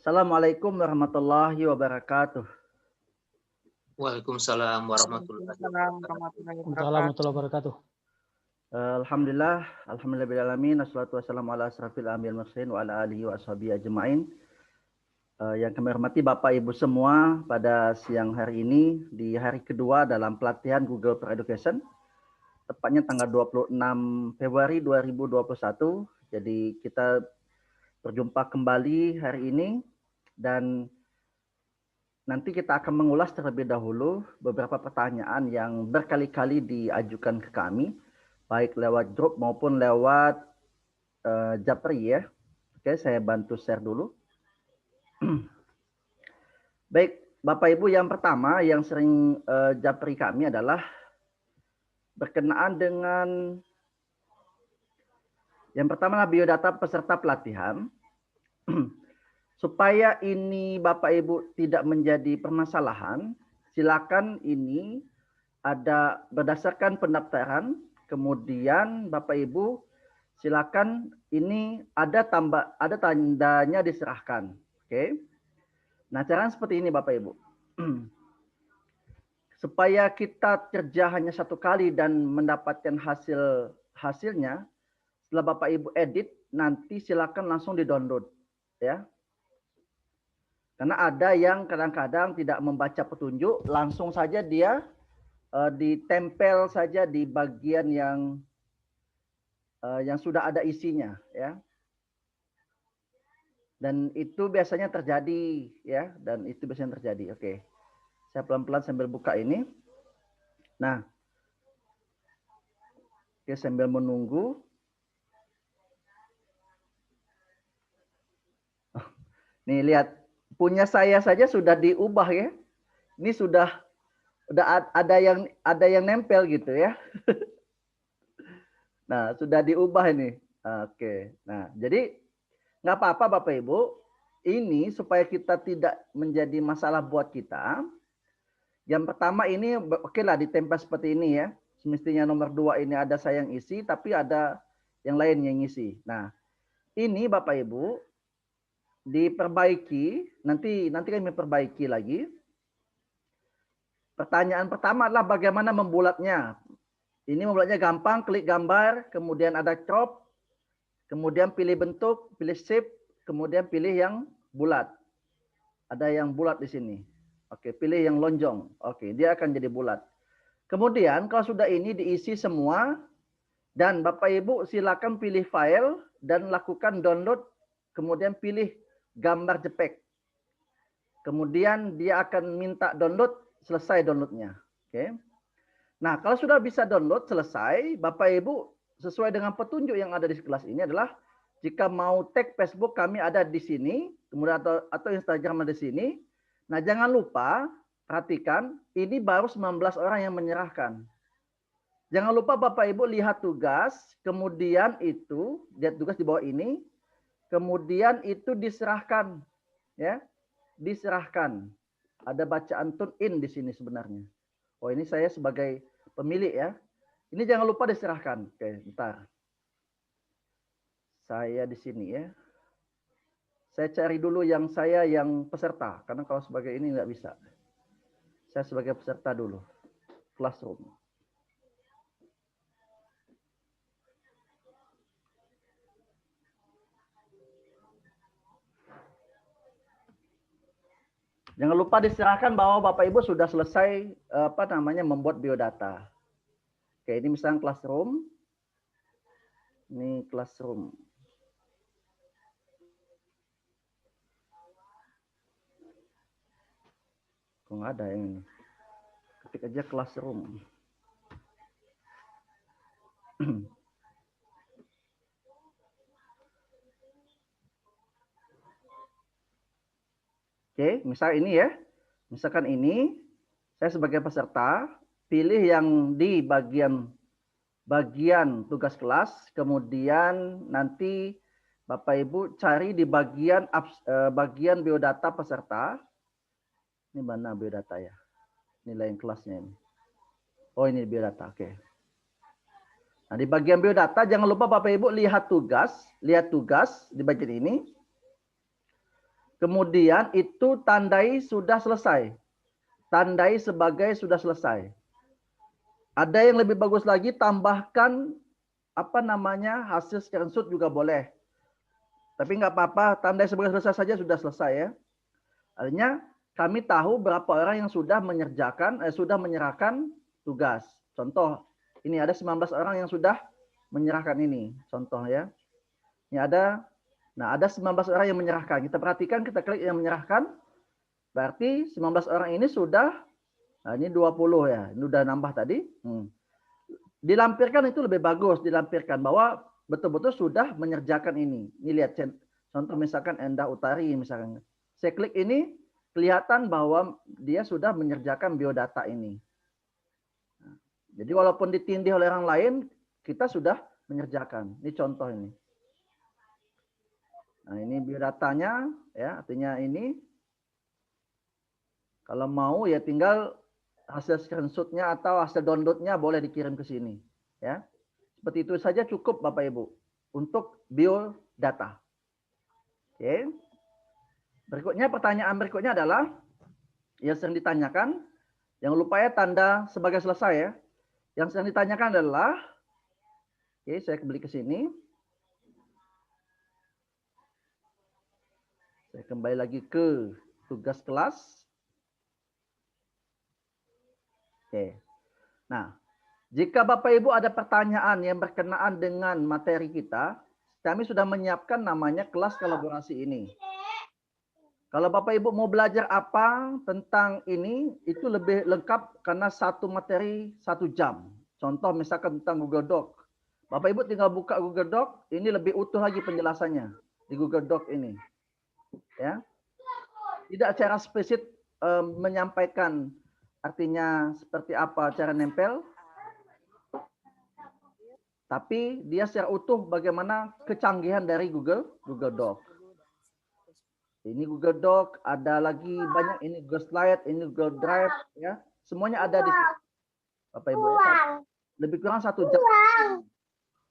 Assalamualaikum warahmatullahi wabarakatuh. Waalaikumsalam warahmatullahi wabarakatuh. Alhamdulillah, alhamdulillahirabbil wassalatu wassalamu ala asrafil anbiya'i wal mursalin wa ala alihi wa ashabihi ajmain. Yang kami hormati Bapak Ibu semua, pada siang hari ini di hari kedua dalam pelatihan Google for Education, tepatnya tanggal 26 Februari 2021. Jadi kita berjumpa kembali hari ini dan nanti kita akan mengulas terlebih dahulu beberapa pertanyaan yang berkali-kali diajukan ke kami, baik lewat grup maupun lewat Japri ya. Oke, saya bantu share dulu. Baik, Bapak Ibu, yang pertama yang sering Japri kami adalah berkenaan dengan yang pertama biodata peserta pelatihan. Supaya ini Bapak Ibu tidak menjadi permasalahan, silakan ini ada berdasarkan pendaftaran, kemudian Bapak Ibu silakan ini ada tandanya diserahkan. Oke. Nah, caranya seperti ini Bapak Ibu. Supaya kita kerja hanya satu kali dan mendapatkan hasilnya, setelah Bapak Ibu edit, nanti silakan langsung di-download ya. Karena ada yang kadang-kadang tidak membaca petunjuk, langsung saja dia ditempel saja di bagian yang sudah ada isinya, ya. Dan itu biasanya terjadi, ya. Dan itu biasanya terjadi. Oke, saya pelan-pelan sambil buka ini. Nah, oke, sambil menunggu. Nih lihat. Punya saya saja sudah diubah ya. Ini sudah ada yang nempel gitu ya. Nah, sudah diubah ini. Oke. Nah, jadi nggak apa-apa Bapak Ibu. Ini supaya kita tidak menjadi masalah buat kita. Yang pertama ini oke lah ditempel seperti ini ya. Semestinya nomor 2 ini ada saya yang isi, tapi ada yang lain yang isi. Nah, ini Bapak Ibu diperbaiki, nanti kami perbaiki lagi. Pertanyaan pertama adalah bagaimana membulatnya. Ini membulatnya gampang, klik gambar, kemudian ada crop, kemudian pilih bentuk, pilih shape, kemudian pilih yang bulat. Ada yang bulat di sini. Oke, pilih yang lonjong. Oke, dia akan jadi bulat. Kemudian kalau sudah ini diisi semua, dan Bapak Ibu silakan pilih file dan lakukan download, kemudian pilih gambar JPEG. Kemudian dia akan minta download, selesai downloadnya. Oke. Nah, kalau sudah bisa download selesai, Bapak Ibu sesuai dengan petunjuk yang ada di kelas ini adalah jika mau tag Facebook kami ada di sini, kemudian atau Instagram ada di sini. Nah, jangan lupa perhatikan ini baru 19 orang yang menyerahkan. Jangan lupa Bapak Ibu lihat tugas, kemudian itu lihat tugas di bawah ini. Kemudian itu diserahkan, ya, diserahkan. Ada bacaan tune in di sini sebenarnya. Oh ini saya sebagai pemilik ya. Ini jangan lupa diserahkan. Oke, bentar. Saya di sini ya. Saya cari dulu yang peserta, karena kalau sebagai ini nggak bisa. Saya sebagai peserta dulu. Classroom. Jangan lupa diserahkan bahwa Bapak Ibu sudah selesai membuat biodata. Oke, ini misalnya classroom. Ini classroom. Kok nggak ada yang ini? Ketik aja classroom. Oke, misal ini ya. Misalkan ini, saya sebagai peserta, pilih yang di bagian tugas kelas, kemudian nanti Bapak Ibu cari di bagian biodata peserta. Ini mana biodata ya? Nilai kelasnya ini. Oh ini biodata, oke. Nah di bagian biodata jangan lupa Bapak Ibu lihat tugas di bagian ini. Kemudian itu tandai sudah selesai. Tandai sebagai sudah selesai. Ada yang lebih bagus lagi, tambahkan apa namanya hasil screenshot juga boleh. Tapi nggak apa-apa, tandai sebagai selesai saja sudah selesai ya. Artinya kami tahu berapa orang yang sudah sudah menyerahkan tugas. Contoh, ini ada 19 orang yang sudah menyerahkan ini. Contoh ya. Ini ada 19 orang yang menyerahkan. Kita perhatikan, kita klik yang menyerahkan. Berarti 19 orang ini sudah, nah ini 20 ya. Ini udah nambah tadi. Dilampirkan itu lebih bagus, dilampirkan bahwa betul-betul sudah mengerjakan ini. Ini lihat contoh misalkan Endah Utari misalkan. Saya klik ini, kelihatan bahwa dia sudah mengerjakan biodata ini. Jadi walaupun ditindih oleh orang lain, kita sudah mengerjakan. Ini contoh ini. Nah, ini biodatanya ya, artinya ini kalau mau ya tinggal hasil screenshot-nya atau hasil download-nya boleh dikirim ke sini ya. Seperti itu saja cukup Bapak Ibu untuk biodata. Oke. Berikutnya pertanyaan berikutnya adalah yang sering ditanyakan, jangan lupa ya tanda sebagai selesai ya. Yang sering ditanyakan adalah, oke, saya kembali ke sini. Saya kembali lagi ke tugas kelas. Oke. Nah, jika Bapak Ibu ada pertanyaan yang berkenaan dengan materi kita, kami sudah menyiapkan namanya kelas kolaborasi ini. Kalau Bapak Ibu mau belajar apa tentang ini, itu lebih lengkap karena satu materi 1 jam. Contoh misalkan tentang Google Doc. Bapak Ibu tinggal buka Google Doc, ini lebih utuh lagi penjelasannya di Google Doc ini. Ya. Tidak secara spesifik menyampaikan artinya seperti apa cara nempel, tapi dia secara utuh bagaimana kecanggihan dari Google Doc. Ini Google Doc, ada lagi banyak, ini Google Slide, ini Google Drive, ya, semuanya ada di sini. Bapak Ibu ya, lebih kurang 1 jam,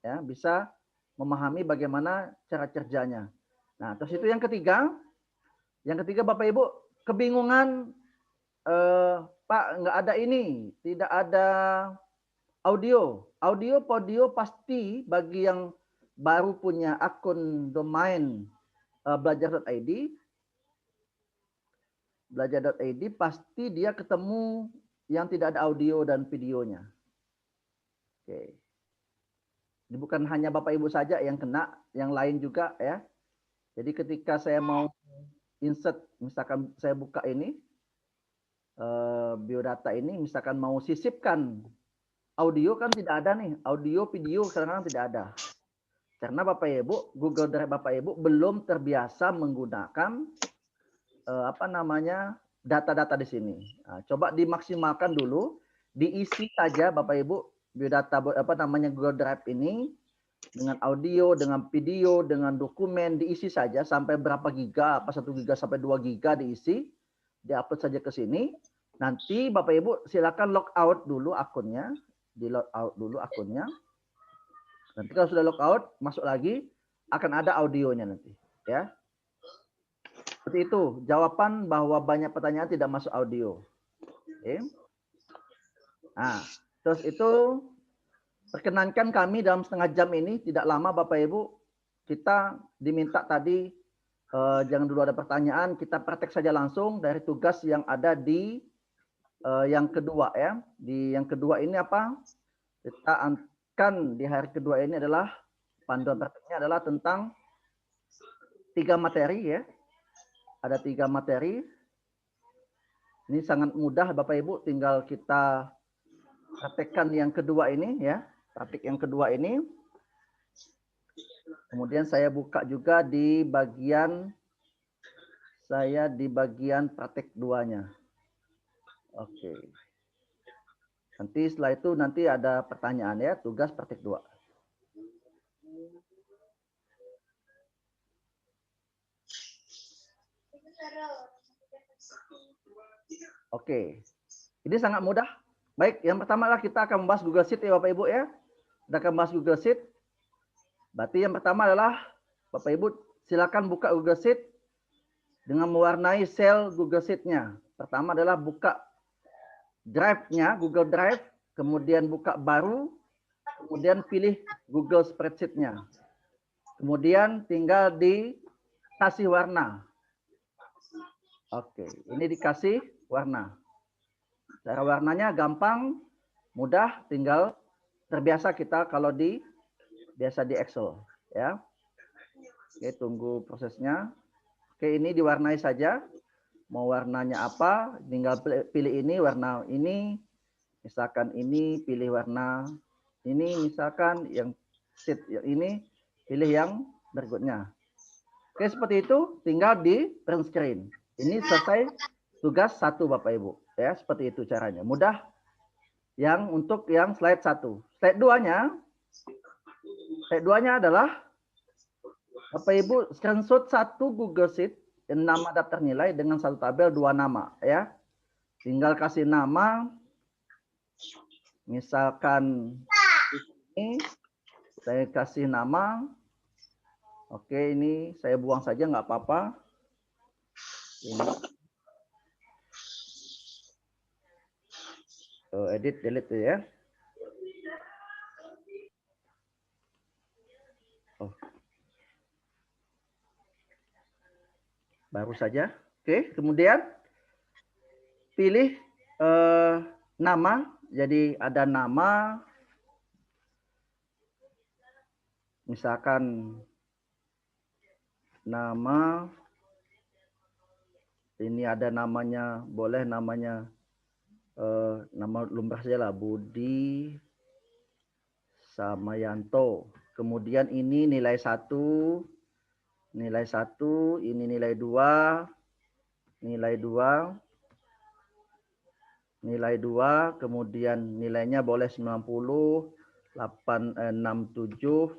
ya, bisa memahami bagaimana cara kerjanya. Nah, terus itu yang ketiga Bapak Ibu kebingungan, Pak nggak ada ini, tidak ada audio podio pasti bagi yang baru punya akun domain belajar.id pasti dia ketemu yang tidak ada audio dan videonya. Oke. Ini bukan hanya Bapak Ibu saja yang kena, yang lain juga ya. Jadi ketika saya mau insert, misalkan saya buka ini biodata ini, misalkan mau sisipkan audio kan tidak ada nih, audio video kadang-kadang tidak ada. Karena Bapak Ibu, Google Drive Bapak Ibu belum terbiasa menggunakan data-data di sini. Nah, coba dimaksimalkan dulu, diisi saja Bapak Ibu biodata Google Drive ini dengan audio, dengan video, dengan dokumen, diisi saja sampai berapa giga, apa 1 giga sampai 2 giga diisi, diupload saja ke sini. Nanti Bapak Ibu silakan log out dulu akunnya, di log out dulu akunnya. Nanti kalau sudah log out, masuk lagi, akan ada audionya nanti, ya. Seperti itu, jawaban bahwa banyak pertanyaan tidak masuk audio. Oke. Nah, terus itu perkenankan kami dalam setengah jam ini, tidak lama Bapak Ibu, kita diminta tadi, jangan dulu ada pertanyaan, kita praktek saja langsung dari tugas yang ada di yang kedua ya. Di yang kedua ini apa? Kita akan di hari kedua ini adalah panduan prakteknya adalah tentang 3 materi ya. Ada 3 materi. Ini sangat mudah Bapak Ibu, tinggal kita praktekkan yang kedua ini ya. Praktik yang kedua ini. Kemudian saya buka juga di bagian praktek 2-nya. Oke. Nanti setelah itu nanti ada pertanyaan ya, tugas praktek 2. Oke. Ini sangat mudah. Baik, yang pertama adalah kita akan membahas Google Sheet ya Bapak Ibu ya. Kita akan membahas Google Sheet. Berarti yang pertama adalah Bapak Ibu silakan buka Google Sheet. dengan mewarnai sel Google Sheet-nya. Pertama adalah buka Drive-nya, Google Drive, kemudian buka baru, kemudian pilih Google Spreadsheet-nya. Kemudian tinggal dikasih warna. Oke, ini dikasih warna. Cara warnanya gampang, mudah, tinggal terbiasa kita kalau biasa di Excel, ya. Oke, tunggu prosesnya. Oke, ini diwarnai saja. Mau warnanya apa? Tinggal pilih ini, warna ini. Misalkan ini, pilih warna ini. Misalkan yang sheet yang ini, pilih yang berikutnya. Oke, seperti itu. Tinggal di print screen. Ini selesai tugas 1, Bapak Ibu. Ya, seperti itu caranya. Mudah. Yang untuk yang slide 1. Slide 2-nya. Slide 2-nya adalah Bapak Ibu screenshot 1 Google Sheet nama daftar nilai dengan 1 tabel 2 nama, ya. Tinggal kasih nama, misalkan ini saya kasih nama. Oke, ini saya buang saja nggak apa-apa. Ini edit delete ya. Oh. Baru saja. Oke, kemudian pilih nama. Jadi ada nama, misalkan nama, ini ada namanya, boleh namanya nama lumrah saja lah, Budi Samayanto. Kemudian ini nilai 1, nilai 1, ini nilai 2, nilai 2, nilai 2, kemudian nilainya boleh 90, 867,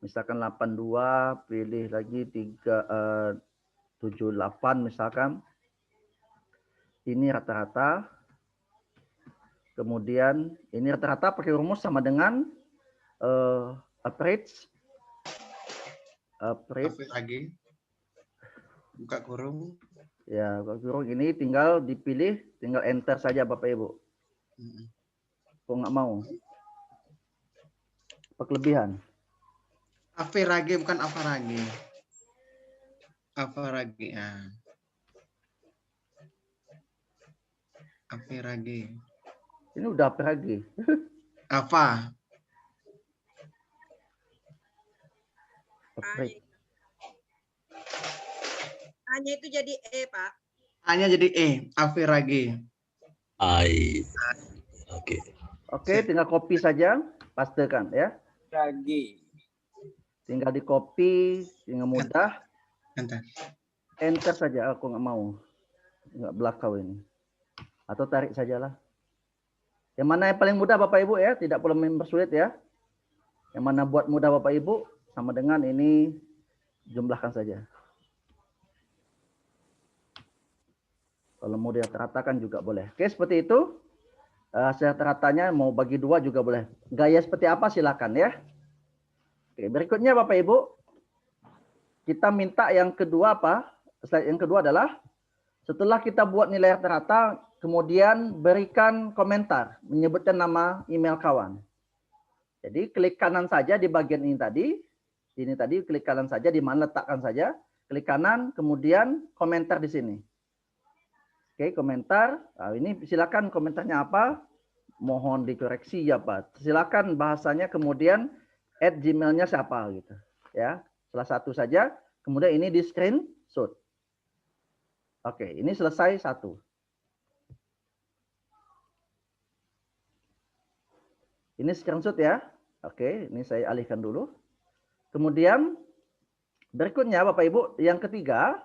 misalkan 82, pilih lagi 378 misalkan. Ini rata-rata. Kemudian ini rata-rata pakai rumus sama dengan average lagi. Buka kurung. Ya, buka kurung ini tinggal dipilih, tinggal enter saja Bapak Ibu. Kok nggak mau? Apa kelebihan? Average bukan average. Average ya. Average. Ini udah average. Apa? A-nya itu jadi E, Pak. A-nya jadi E, average. Oke. Oke, tinggal copy saja, pastekan ya. Ragi. Tinggal di copy, tinggal mudah. Enter. Enter saja, aku nggak mau. Nggak belakang ini. Atau tarik sajalah. Yang mana yang paling mudah Bapak Ibu ya, tidak perlu mempersulit ya. Yang mana buat mudah Bapak Ibu, sama dengan ini jumlahkan saja. Kalau mau dirata-ratakan juga boleh. Oke, seperti itu. Rata-ratanya mau bagi 2 juga boleh. Gaya seperti apa silakan ya. Oke, berikutnya Bapak Ibu, kita minta yang kedua apa? Slide yang kedua adalah setelah kita buat nilai rata-rata, kemudian berikan komentar, menyebutkan nama email kawan. Jadi klik kanan saja di bagian ini tadi klik kanan saja, di mana letakkan saja, klik kanan, kemudian komentar di sini. Oke, komentar. Nah, ini silakan komentarnya apa? Mohon dikoreksi ya Pak. Silakan bahasanya, kemudian @gmail-nya siapa gitu. Ya, salah satu saja. Kemudian ini di screenshot. Oke, ini selesai 1. Ini screenshot ya. Oke, ini saya alihkan dulu. Kemudian berikutnya Bapak Ibu, yang ketiga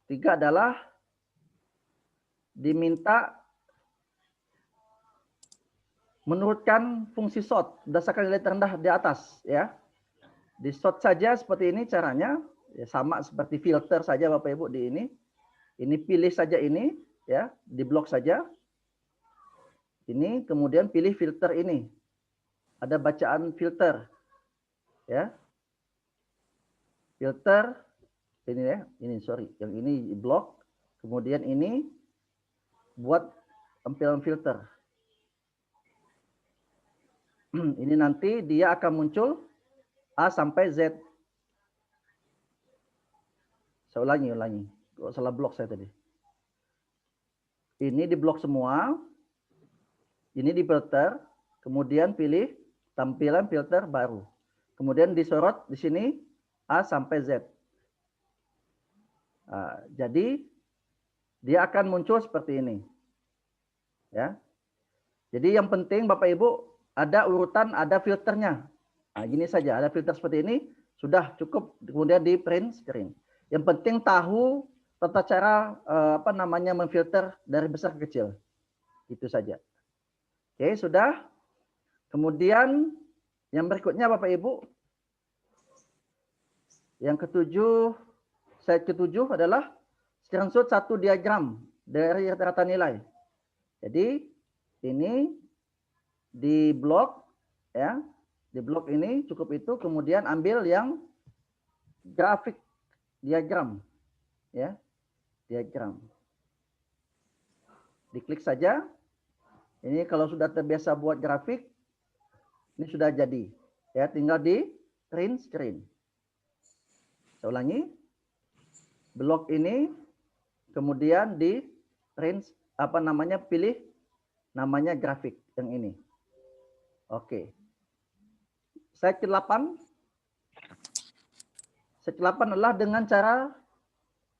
adalah diminta menurutkan fungsi sort berdasarkan nilai terendah di atas ya. Di sort saja seperti ini caranya, ya sama seperti filter saja Bapak Ibu di ini. Ini pilih saja ini ya, di blok saja. Ini kemudian pilih filter ini. Ada bacaan filter. Ya. Filter, Ini ya, ini sorry, yang ini blok, kemudian ini buat tampilan filter. Ini nanti dia akan muncul A sampai Z. Saya ulangi. Kok salah blok saya tadi. Ini di blok semua. Ini di filter. Kemudian pilih tampilan filter baru. Kemudian disorot di sini A sampai Z. Nah, jadi dia akan muncul seperti ini. Ya. Jadi yang penting Bapak Ibu ada urutan, ada filternya. Nah, gini saja, ada filter seperti ini, sudah cukup, kemudian di print screen. Yang penting tahu tata cara memfilter dari besar ke kecil. Itu saja. Oke, sudah. Kemudian yang berikutnya Bapak Ibu, yang ketujuh, slide ketujuh adalah screenshot satu diagram dari rata-rata nilai. Jadi ini di blok ya, di blok ini cukup itu, kemudian ambil yang grafik diagram ya, diagram. Diklik saja. Ini kalau sudah terbiasa buat grafik, ini sudah jadi ya, tinggal di print screen. Saya ulangi. Blok ini kemudian di print pilih namanya grafik yang ini. Oke. Slide ke-8. Slide ke-8 adalah dengan cara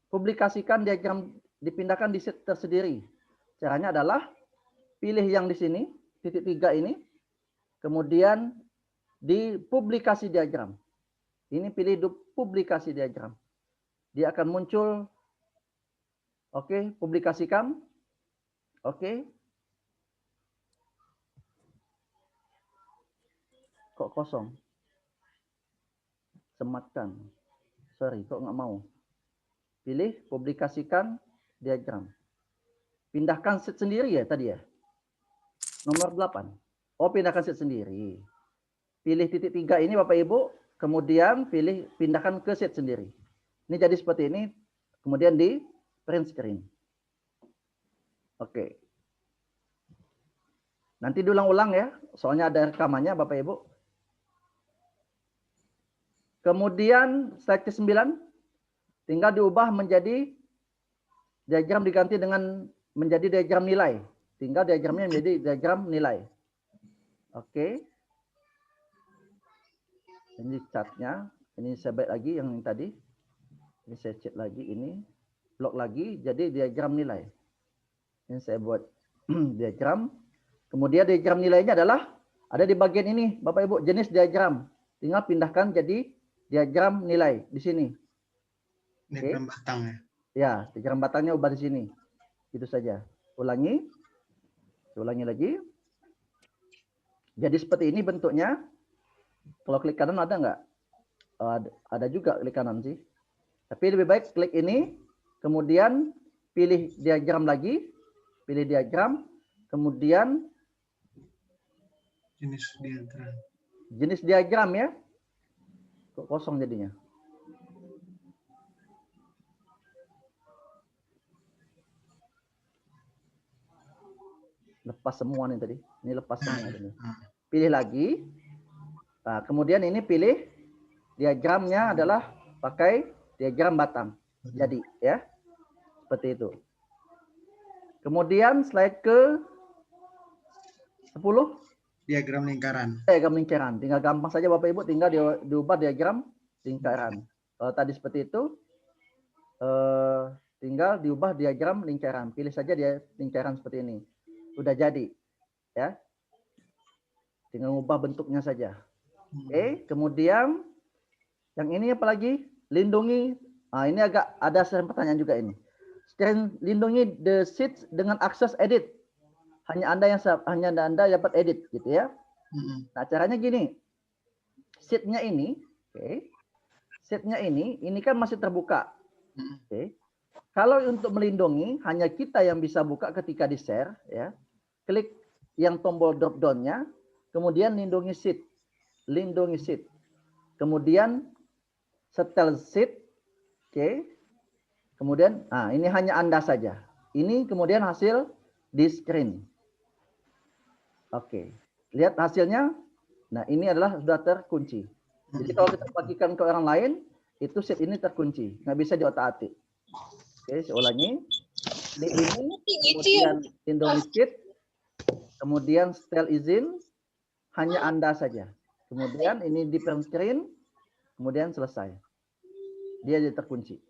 publikasikan diagram, dipindahkan di sheet tersendiri. Caranya adalah pilih yang di sini, titik 3 ini, kemudian di publikasi diagram. Ini pilih di publikasi diagram. Dia akan muncul. Oke, publikasikan. Oke. Kok kosong? Sematkan. Sorry, kok nggak mau? Pilih publikasikan diagram. Pindahkan sheet sendiri ya tadi ya. Nomor 8. Oh, pindahkan sheet sendiri. Pilih titik 3 ini Bapak Ibu, kemudian pilih pindahkan ke sheet sendiri. Ini jadi seperti ini, kemudian di print screen. Oke. Nanti diulang-ulang ya, soalnya ada rekamannya Bapak Ibu. Kemudian slide ke-9 tinggal diubah menjadi diagram, diganti dengan menjadi diagram nilai. Tinggal diagramnya menjadi diagram nilai. Oke. Ini chartnya. Ini saya baik lagi yang tadi. Ini saya cek lagi ini. Blok lagi jadi diagram nilai. Ini saya buat diagram. Kemudian diagram nilainya adalah ada di bagian ini Bapak Ibu, jenis diagram. Tinggal pindahkan jadi diagram nilai di sini. Diagram batang ya. Ya, diagram batangnya ubah di sini. Itu saja. Ulangi. Ulangi lagi. Jadi seperti ini bentuknya. Kalau klik kanan ada nggak? Ada juga klik kanan sih. Tapi lebih baik klik ini. Kemudian pilih diagram lagi. Pilih diagram. Kemudian Jenis diagram. jenis diagram ya. Kok kosong jadinya? Lepas semua nih tadi. Ini lepas semua. Pilih lagi. Nah, kemudian ini pilih diagramnya adalah pakai diagram batang. Jadi ya. Seperti itu. Kemudian slide ke 10. Diagram lingkaran. Diagram lingkaran. Tinggal gampang saja Bapak Ibu, tinggal diubah diagram lingkaran. Kalau tadi seperti itu, tinggal diubah diagram lingkaran. Pilih saja dia lingkaran seperti ini. Udah jadi, ya. Tinggal ubah bentuknya saja. Oke, kemudian yang ini apa lagi? Lindungi. Nah, ini agak ada pertanyaan juga ini. Lindungi the sheets dengan akses edit. Hanya Anda dapat edit gitu ya. Nah, caranya gini. Sheet-nya ini, oke. Sheet-nya ini kan masih terbuka. Oke. Kalau untuk melindungi, hanya kita yang bisa buka ketika di-share ya. Klik yang tombol drop down-nya, kemudian lindungi sheet. Lindungi sheet. Kemudian setel sheet, Oke. Kemudian, ini hanya Anda saja. Ini kemudian hasil di screen. Oke. Lihat hasilnya. Nah, ini adalah sudah terkunci. Jadi kalau kita bagikan ke orang lain, itu sheet ini terkunci. Nggak bisa diotak-atik. Oke, saya ulangi. Ini, kemudian Indonesia, kemudian setel izin, hanya Anda saja. Kemudian ini di print screen, kemudian selesai. Dia jadi terkunci.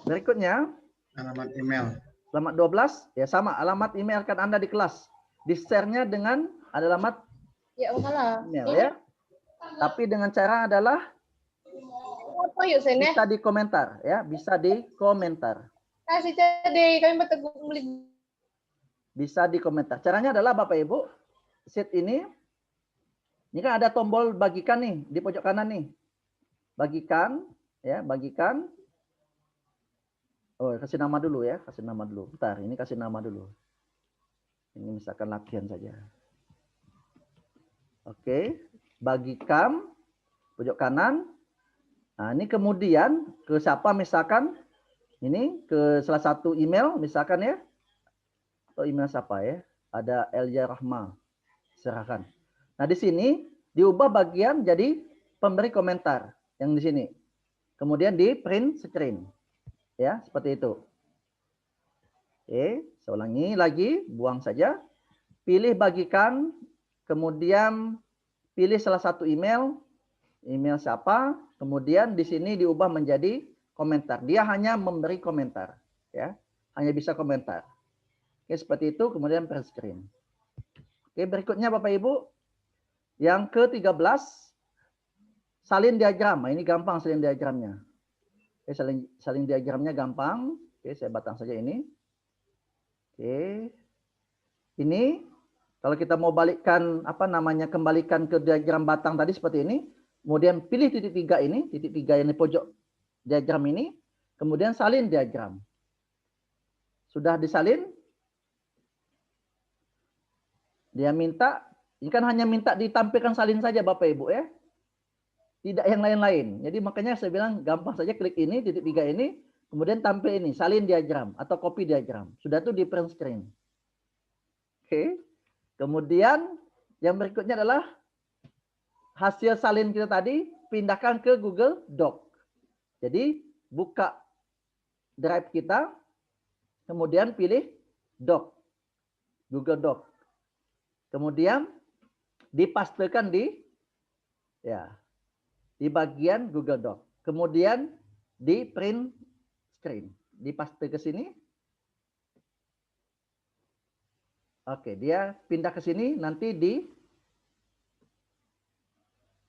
Berikutnya, Alamat email. alamat 12, ya sama, alamat email kan Anda di kelas. Di-share-nya dengan alamat Ya, malah. email ya. Tapi dengan cara adalah Apa yuk sini? bisa di komentar ya, bisa di komentar. Kasih jadi kami berteguh beli. Bisa di komentar. Caranya adalah Bapak Ibu, sheet ini kan ada tombol bagikan nih di pojok kanan nih. Bagikan ya, bagikan. Oh, kasih nama dulu ya, kasih nama dulu. Bentar, ini kasih nama dulu. Ini misalkan latihan saja. Oke, bagikan pojok kanan. Nah, ini kemudian ke siapa misalkan ini ke salah satu email misalkan ya. Atau email siapa ya? Ada Elia Rahma. Serahkan. Nah, di sini diubah bagian jadi pemberi komentar yang di sini. Kemudian di print screen. Ya, seperti itu. Oke, saya ulangi lagi, buang saja. Pilih bagikan, kemudian pilih salah satu email siapa, kemudian di sini diubah menjadi komentar. Dia hanya memberi komentar, ya. Hanya bisa komentar. Oke, seperti itu, kemudian print screen. Oke, berikutnya Bapak Ibu, yang ke-13 salin diagram. Nah, ini gampang salin diagramnya. Oke, salin diagramnya gampang. Oke, saya batang saja ini. Oke. Ini kalau kita mau balikkan kembalikan ke diagram batang tadi seperti ini, kemudian pilih titik 3 ini, titik 3 yang di pojok diagram ini, kemudian salin diagram. Sudah disalin? Dia minta, ini kan hanya minta ditampilkan salin saja Bapak Ibu ya. Tidak yang lain-lain. Jadi makanya saya bilang gampang saja klik ini, titik 3 ini, kemudian tampil ini, salin diagram atau copy diagram. Sudah itu di print screen. Oke. Kemudian yang berikutnya adalah hasil salin kita tadi, pindahkan ke Google Doc. Jadi buka drive kita, kemudian pilih Doc, Google Doc. Kemudian dipastekan di bagian Google Doc. Kemudian di print screen. Dipaste ke sini. Oke, dia pindah ke sini, nanti di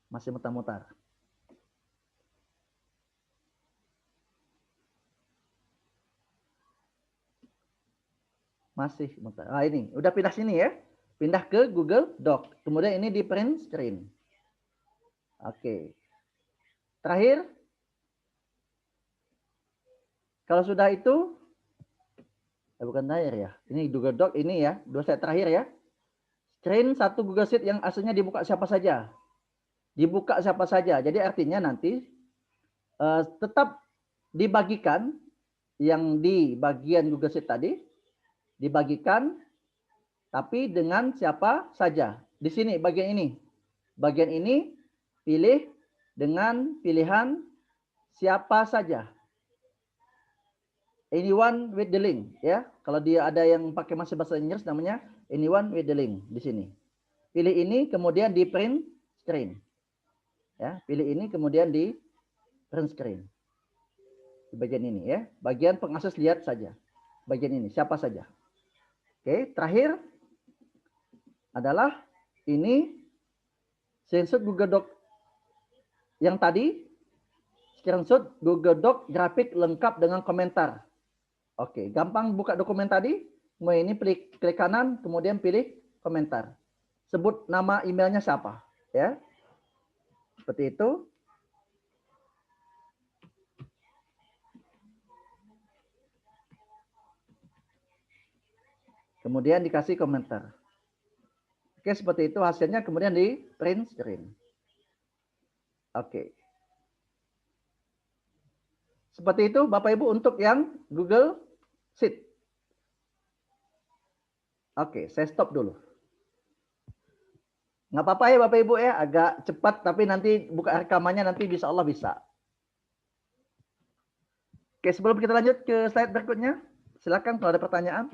masih mutar-mutar. Masih mutar. Ah, ini udah pindah sini ya. Pindah ke Google Doc. Kemudian ini di print screen. Oke. Terakhir, kalau sudah itu, bukan terakhir ya. Ini Google Doc ini ya. Dua slide terakhir ya. Screen satu Google Sheet yang aslinya dibuka siapa saja. Dibuka siapa saja. Jadi artinya nanti tetap dibagikan yang di bagian Google Sheet tadi. Dibagikan tapi dengan siapa saja. Di sini bagian ini. Bagian ini pilih dengan pilihan siapa saja. Anyone with the link ya. Kalau dia ada yang pakai masih bahasa Inggris namanya anyone with the link di sini. Pilih ini kemudian di print screen. Ya, pilih ini kemudian di print screen. Di bagian ini ya. Bagian pengakses lihat saja. Bagian ini siapa saja. Oke, terakhir adalah ini screenshot Google Doc yang tadi, screenshot Google Doc grafik lengkap dengan komentar. Oke, gampang buka dokumen tadi. Kemudian ini klik kanan, kemudian pilih komentar. Sebut nama emailnya siapa, ya. Seperti itu. Kemudian dikasih komentar. Oke, seperti itu hasilnya kemudian di print screen. Oke. Seperti itu Bapak Ibu untuk yang Google Sheet. Oke, saya stop dulu. Nggak apa-apa ya Bapak Ibu ya, agak cepat tapi nanti buka rekamannya nanti bisa Allah bisa. Oke, sebelum kita lanjut ke slide berikutnya, silakan kalau ada pertanyaan.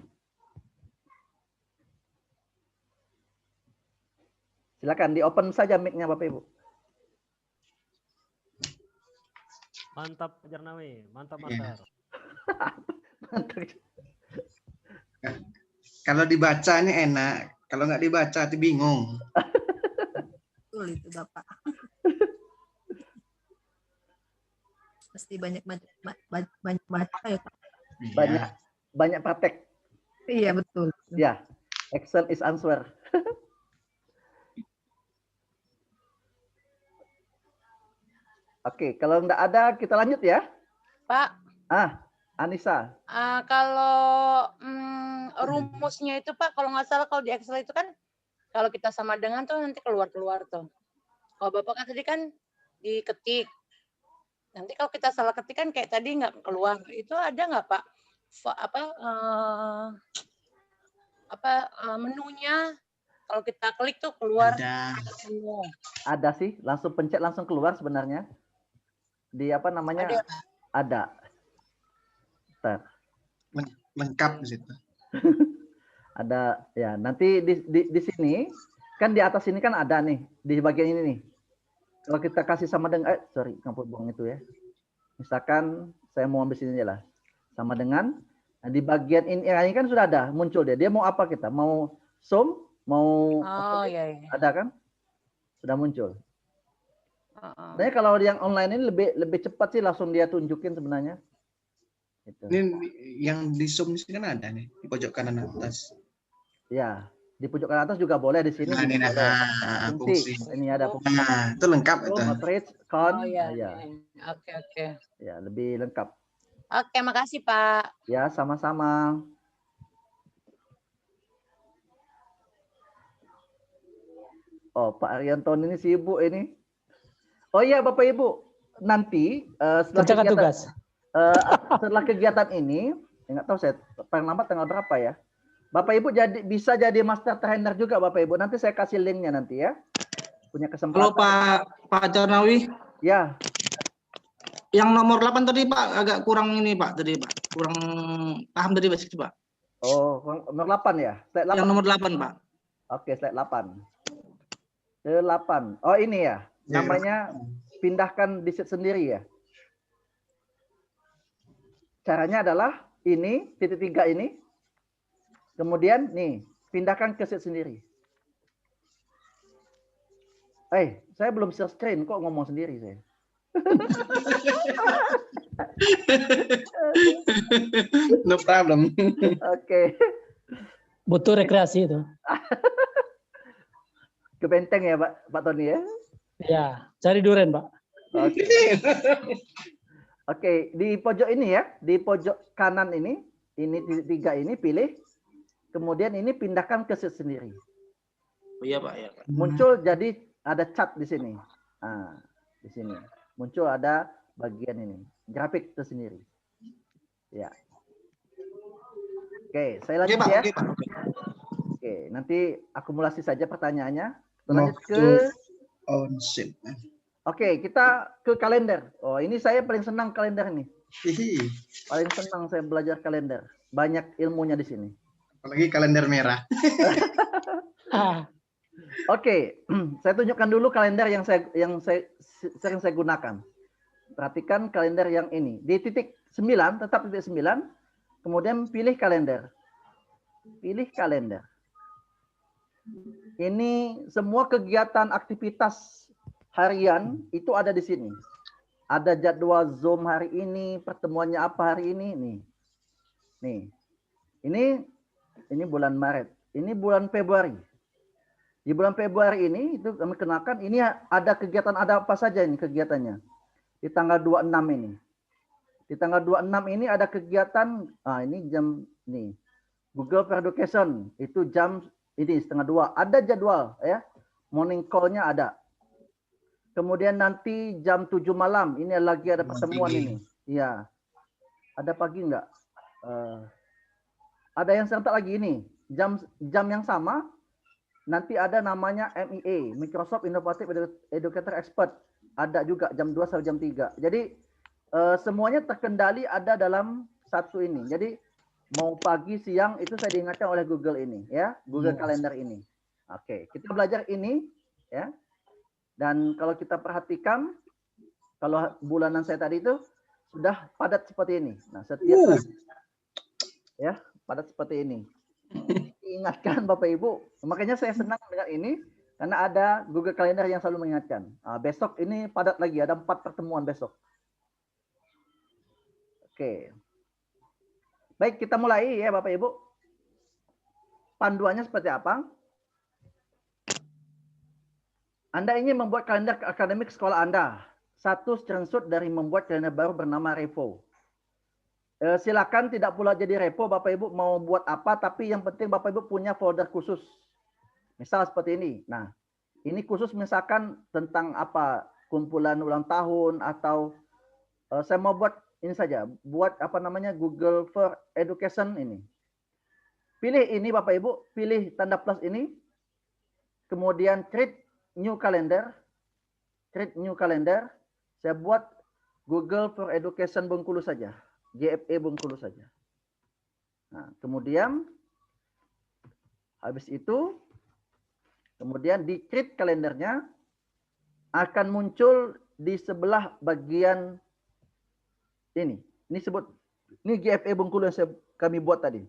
Silakan di open saja mic-nya Bapak Ibu. Mantap Pak Jarnawi, mantap Iya. Master. Kalau dibaca ini enak, kalau nggak dibaca itu bingung. Betul itu Bapak. Pasti banyak baca ya Pak. Banyak Iya. banyak praktek. Iya betul. Ya, action is answer. Oke, kalau nggak ada kita lanjut ya. Pak, Anissa. kalau rumusnya itu Pak, kalau nggak salah kalau di Excel itu kan kalau kita sama dengan tuh nanti keluar tuh. Kalau Bapak kan tadi kan diketik. Nanti kalau kita salah ketik kan kayak tadi nggak keluar. Itu ada nggak Pak? Menunya kalau kita klik tuh keluar Ada. menu. Ada sih, langsung pencet langsung keluar sebenarnya. Di apa namanya? Ada. Ada. Bentar. Lengkap di situ. Ada ya, nanti di sini kan di atas ini kan ada nih, di bagian ini nih. Kalau kita kasih sama dengan sorry, ngampun buang itu ya. Misalkan saya mau ambil sini aja lah. Sama dengan nah, di bagian ini kan sudah ada muncul dia. Dia mau apa kita? Mau zoom, mau Oh iya. ada kan? Sudah muncul. Heeh. Sebenarnya kalau yang online ini lebih cepat sih langsung dia tunjukin sebenarnya. Gitu. Ini yang di zoom di sini kan ada nih di pojok kanan atas. Ya, di pojok kanan atas juga boleh di sini. Nah, juga ini boleh. fungsi. Ini ada fungsi. Nah, itu lengkap itu. Operate, count. Oh iya. Ya, Oke. ya, lebih lengkap. Oke, makasih Pak. Ya, sama-sama. Oh, Pak Arianton ini sibuk ini. Oh iya, Bapak Ibu, nanti setelah kegiatan, setelah kegiatan ini, nggak tahu saya paling lambat tanggal berapa ya. Bapak Ibu bisa jadi master trainer juga Bapak Ibu. Nanti saya kasih linknya nanti ya. Punya kesempatan. Halo Pak Jarnawi. Ya. Yang nomor 8 tadi Pak agak kurang ini Pak tadi Pak. Kurang paham tadi Pak. Oh, nomor 8 ya? Slide 8. Yang nomor 8 Pak. Oke, slide 8. Ke 8. Oh, ini ya. Namanya pindahkan di sheet sendiri ya. Caranya adalah ini, titik 3 ini. Kemudian nih, pindahkan ke sheet sendiri. Saya belum share screen kok ngomong sendiri saya. No problem. Oke. Butuh rekreasi itu. Ke Benteng ya Pak Tony ya. Ya, cari duren Pak. Oke. Oke, di pojok ini ya, di pojok kanan ini titik 3 ini pilih. Kemudian ini pindahkan ke sheet sendiri. Oh, iya Pak, ya Pak. Muncul jadi ada cat di sini. Nah, di sini. Muncul ada bagian ini. Grafik tersendiri. Ya. Oke, saya lanjut ya. Oke, Pak. Oke, nanti akumulasi saja pertanyaannya. Kita lanjut ke On sheet. Oke, kita ke kalender. Oh, ini saya paling senang kalender ini. Hihi. Paling senang saya belajar kalender. Banyak ilmunya di sini. Apalagi kalender merah. Oke, saya tunjukkan dulu kalender yang sering saya gunakan. Perhatikan kalender yang ini. Di titik 9, tetap titik 9. Kemudian pilih kalender. Pilih kalender. Ini semua kegiatan aktivitas harian itu ada di sini. Ada jadwal Zoom hari ini, pertemuannya apa hari ini, nih. Nih. Ini bulan Maret. Ini bulan Februari. Di bulan Februari ini itu kami kenakan ini ada kegiatan, ada apa saja ini kegiatannya. Di tanggal 26 ini. Di tanggal 26 ini ada kegiatan, ini jam nih. Google for Education itu jam ini 1:30. Ada jadwal ya. Morning call-nya ada. Kemudian nanti jam 7 malam ini lagi ada pertemuan ini. Iya. Ada pagi enggak? Ada yang serentak lagi ini. Jam yang sama nanti ada namanya MIA, Microsoft Innovative Educator Expert. Ada juga jam 2 sampai jam 3. Jadi semuanya terkendali ada dalam satu ini. Jadi mau pagi, siang itu saya diingatkan oleh Google ini ya, Google Calendar ini. Oke, kita belajar ini ya. Dan kalau kita perhatikan kalau bulanan saya tadi itu sudah padat seperti ini. Nah, setiap ya, padat seperti ini. Ingatkan Bapak Ibu. Makanya saya senang dengan ini karena ada Google Calendar yang selalu mengingatkan. Besok ini padat lagi, ada 4 pertemuan besok. Oke. Baik, kita mulai ya Bapak Ibu. Panduannya seperti apa? Anda ingin membuat kalender akademik sekolah Anda. Satu screenshot dari membuat kalender baru bernama Revo. Silakan tidak pula jadi repo Bapak Ibu mau buat apa, tapi yang penting Bapak Ibu punya folder khusus. Misal seperti ini. Nah, ini khusus misalkan tentang apa, kumpulan ulang tahun atau saya mau buat ini saja, buat apa namanya Google for Education ini. Pilih ini Bapak Ibu, pilih tanda plus ini. Kemudian create new calendar. Create new calendar. Saya buat Google for Education Bengkulu saja. GFE Bengkulu saja. Nah, kemudian habis itu kemudian di create kalendernya akan muncul di sebelah bagian ini. Ini sebut ini GFE Bengkulu yang kami buat tadi.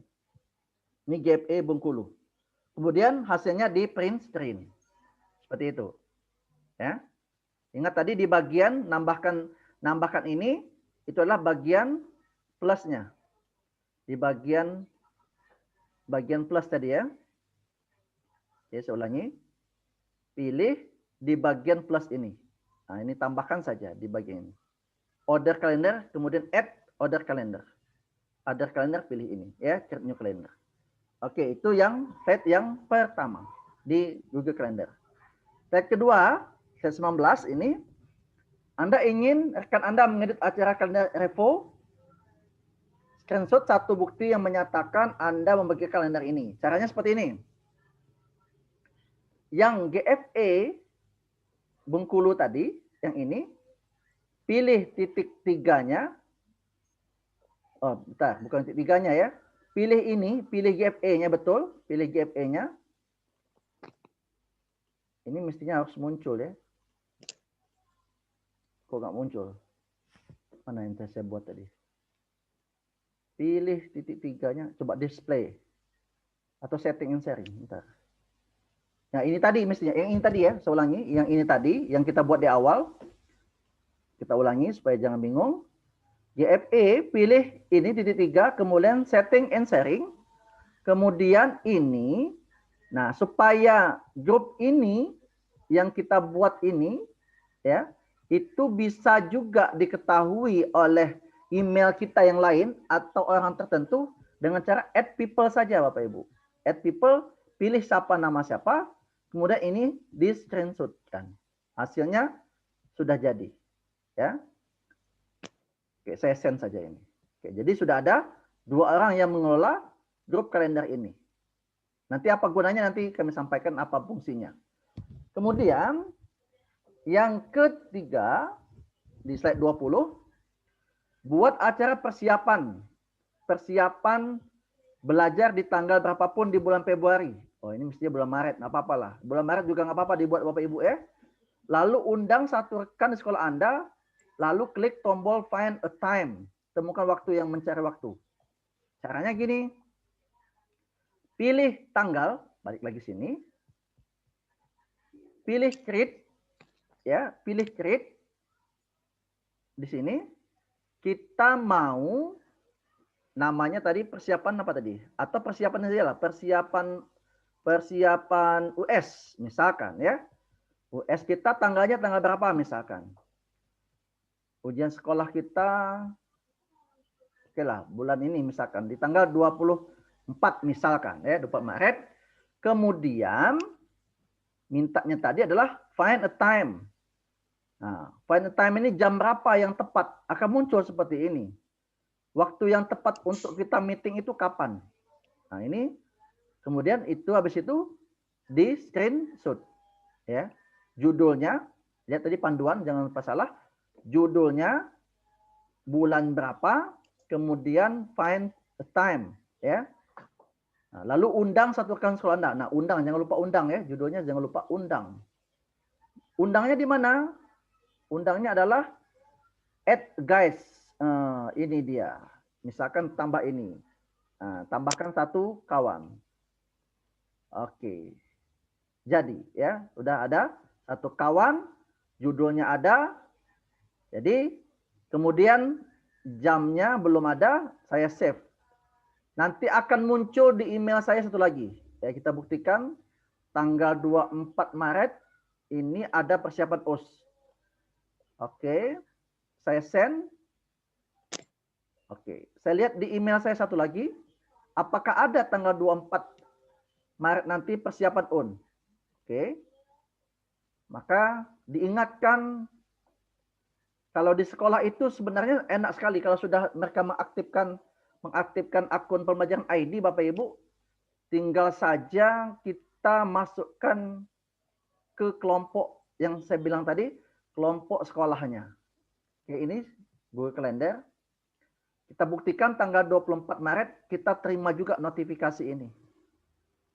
Ini GFE Bengkulu. Kemudian hasilnya di print screen. Seperti itu. Ya. Ingat tadi di bagian nambahkan ini itu adalah bagian plusnya. Di bagian plus tadi ya. Oke, saya ulangi. Pilih di bagian plus ini. Nah, ini tambahkan saja di bagian ini. Order calendar, kemudian add order calendar. Order calendar pilih ini ya, create new calendar. Oke, itu yang slide yang pertama di Google Calendar. Slide kedua, slide 19 ini Anda ingin rekan Anda mengedit acara kalender Revo. Screenshot satu bukti yang menyatakan Anda membagi kalender ini. Caranya seperti ini. Yang GFE Bengkulu tadi, yang ini, pilih titik 3-nya. Oh, bentar, bukan titik 3-nya ya. Pilih ini, pilih GFE-nya betul, pilih GFE-nya. Ini mestinya harus muncul ya. Kok nggak muncul? Mana yang saya buat tadi? Pilih titik 3-nya, coba display. Atau setting and sharing. Bentar. Nah, ini tadi mestinya, yang ini tadi ya, saya ulangi. Yang ini tadi, yang kita buat di awal. Kita ulangi supaya jangan bingung. GFE, pilih ini titik 3, kemudian setting and sharing. Kemudian ini, nah supaya grup ini, yang kita buat ini, ya, itu bisa juga diketahui oleh email kita yang lain atau orang tertentu dengan cara add people saja Bapak Ibu. Add people, pilih siapa nama siapa, kemudian ini di screenshotkan. Hasilnya sudah jadi. Ya. Oke, saya send saja ini. Oke, jadi sudah ada 2 orang yang mengelola grup kalender ini. Nanti apa gunanya nanti kami sampaikan apa fungsinya. Kemudian yang ketiga di slide 20 buat acara persiapan belajar di tanggal berapapun di bulan Februari. Oh, ini mestinya bulan Maret, nggak apa-apa lah. Bulan Maret juga nggak apa-apa dibuat Bapak Ibu ya. Lalu undang satu rekan di sekolah Anda, lalu klik tombol find a time, temukan waktu yang mencari waktu. Caranya gini, pilih tanggal, balik lagi sini, pilih create, ya, pilih create di sini. Kita mau namanya tadi persiapan apa tadi? Atau persiapan saja lah, persiapan US misalkan ya. US kita tanggalnya tanggal berapa misalkan? Ujian sekolah kita oke lah, bulan ini misalkan di tanggal 24 misalkan ya, 24 Maret. Kemudian mintanya tadi adalah find a time. Nah, find a time ini jam berapa yang tepat akan muncul seperti ini. waktu yang tepat untuk kita meeting itu kapan. Nah, ini kemudian itu habis itu di screenshot ya. Judulnya, lihat tadi panduan jangan lupa salah. Judulnya, bulan berapa, kemudian find a time ya. Nah, lalu undang satu rekan sekolah Anda. Nah, undang jangan lupa undang ya, judulnya jangan lupa undang. Undangnya di mana? Undangnya adalah add guys. Ini dia. Misalkan tambah ini. Tambahkan satu kawan. Oke. Jadi ya, sudah ada satu kawan, judulnya ada. Jadi kemudian jamnya belum ada, saya save. Nanti akan muncul di email saya satu lagi. Ya, kita buktikan tanggal 24 Maret ini ada persiapan OS. Oke. Saya send. Oke, saya lihat di email saya satu lagi. Apakah ada tanggal 24 Maret nanti persiapan ON? Oke. Maka diingatkan kalau di sekolah itu sebenarnya enak sekali kalau sudah mereka mengaktifkan akun pembelajaran ID Bapak Ibu, tinggal saja kita masukkan ke kelompok yang saya bilang tadi, kelompok sekolahnya. Oke, ini Google Calendar. Kita buktikan tanggal 24 Maret kita terima juga notifikasi ini.